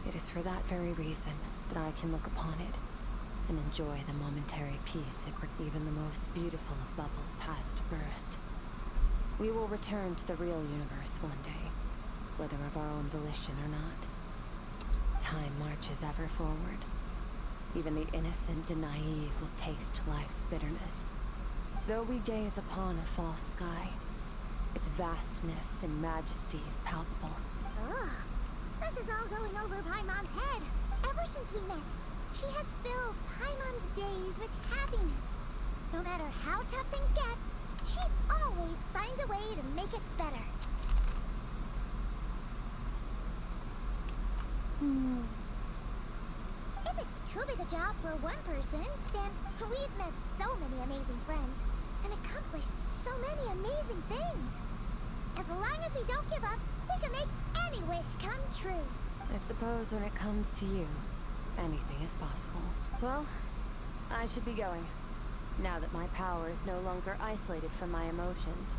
it is for that very reason that I can look upon it and enjoy the momentary peace it even the most beautiful of bubbles has to burst. We will return to the real universe one day, whether of our own volition or not. Time marches ever forward. Even the innocent and naive will taste life's bitterness. Though we gaze upon a false sky, its vastness and majesty is palpable. Ugh. This is all going over Paimon's head. Ever since we met, she has filled Paimon's days with happiness. No matter how tough things get, she always finds a way to make it better. If it's too big a job for one person, then we've met so many amazing friends and accomplished so many amazing things. As long as we don't give up, we can make any wish come true. I suppose when it comes to you, anything is possible. Well, I should be going. Now that my power is no longer isolated from my emotions,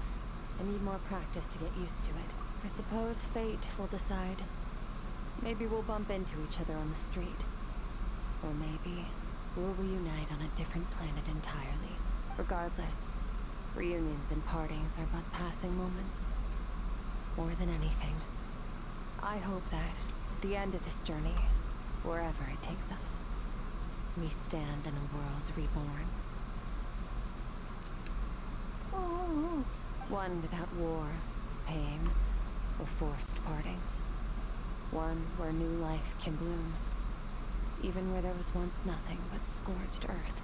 I need more practice to get used to it. I suppose fate will decide. Maybe we'll bump into each other on the street. Or maybe we'll reunite on a different planet entirely. Regardless, reunions and partings are but passing moments. More than anything, I hope that at the end of this journey, wherever it takes us, we stand in a world reborn. One without war, pain, or forced partings. One where new life can bloom, even where there was once nothing but scorched earth.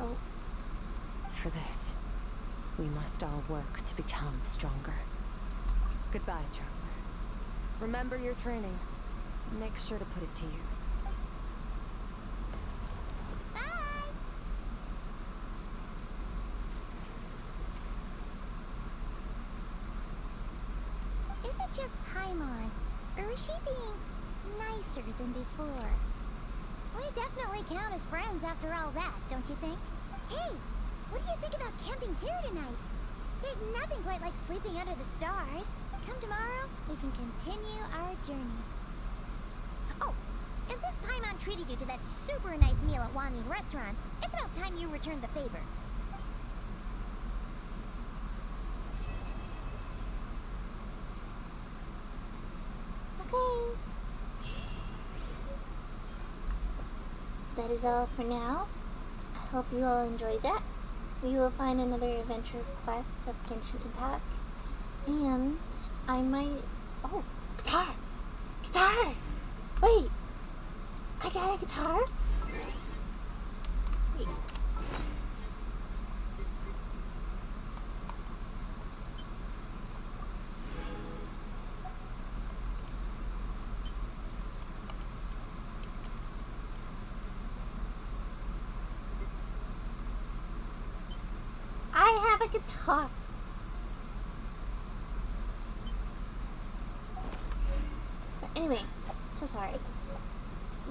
Oh. For this, we must all work to become stronger. Goodbye, traveler. Remember your training. Make sure to put it to use. Bye! Is it just Paimon, or is she being nicer than before? We definitely count as friends after all that, don't you think? Hey, what do you think about camping here tonight? There's nothing quite like sleeping under the stars. Come tomorrow, we can continue our journey. Oh, and since Paimon treated you to that super nice meal at Wanmin Restaurant, it's about time you returned the favor. Okay. That is all for now. I hope you all enjoyed that. We will find another adventure quests of Genshin Impact. And I might... Oh, guitar! Guitar! Wait! I got a guitar? Wait. I have a guitar. But anyway, so sorry.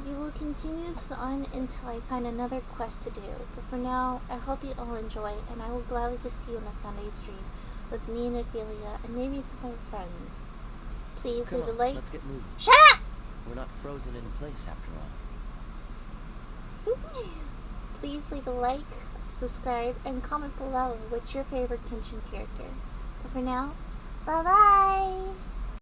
We will continue this on until I find another quest to do. But for now, I hope you all enjoy, and I will gladly just see you on a Sunday stream with me and Ophelia, and maybe some more friends. Please leave a like. Let's get moving. Shut up! We're not frozen in place after all. Please leave a like, subscribe, and comment below what's your favorite Genshin character. But for now, bye bye!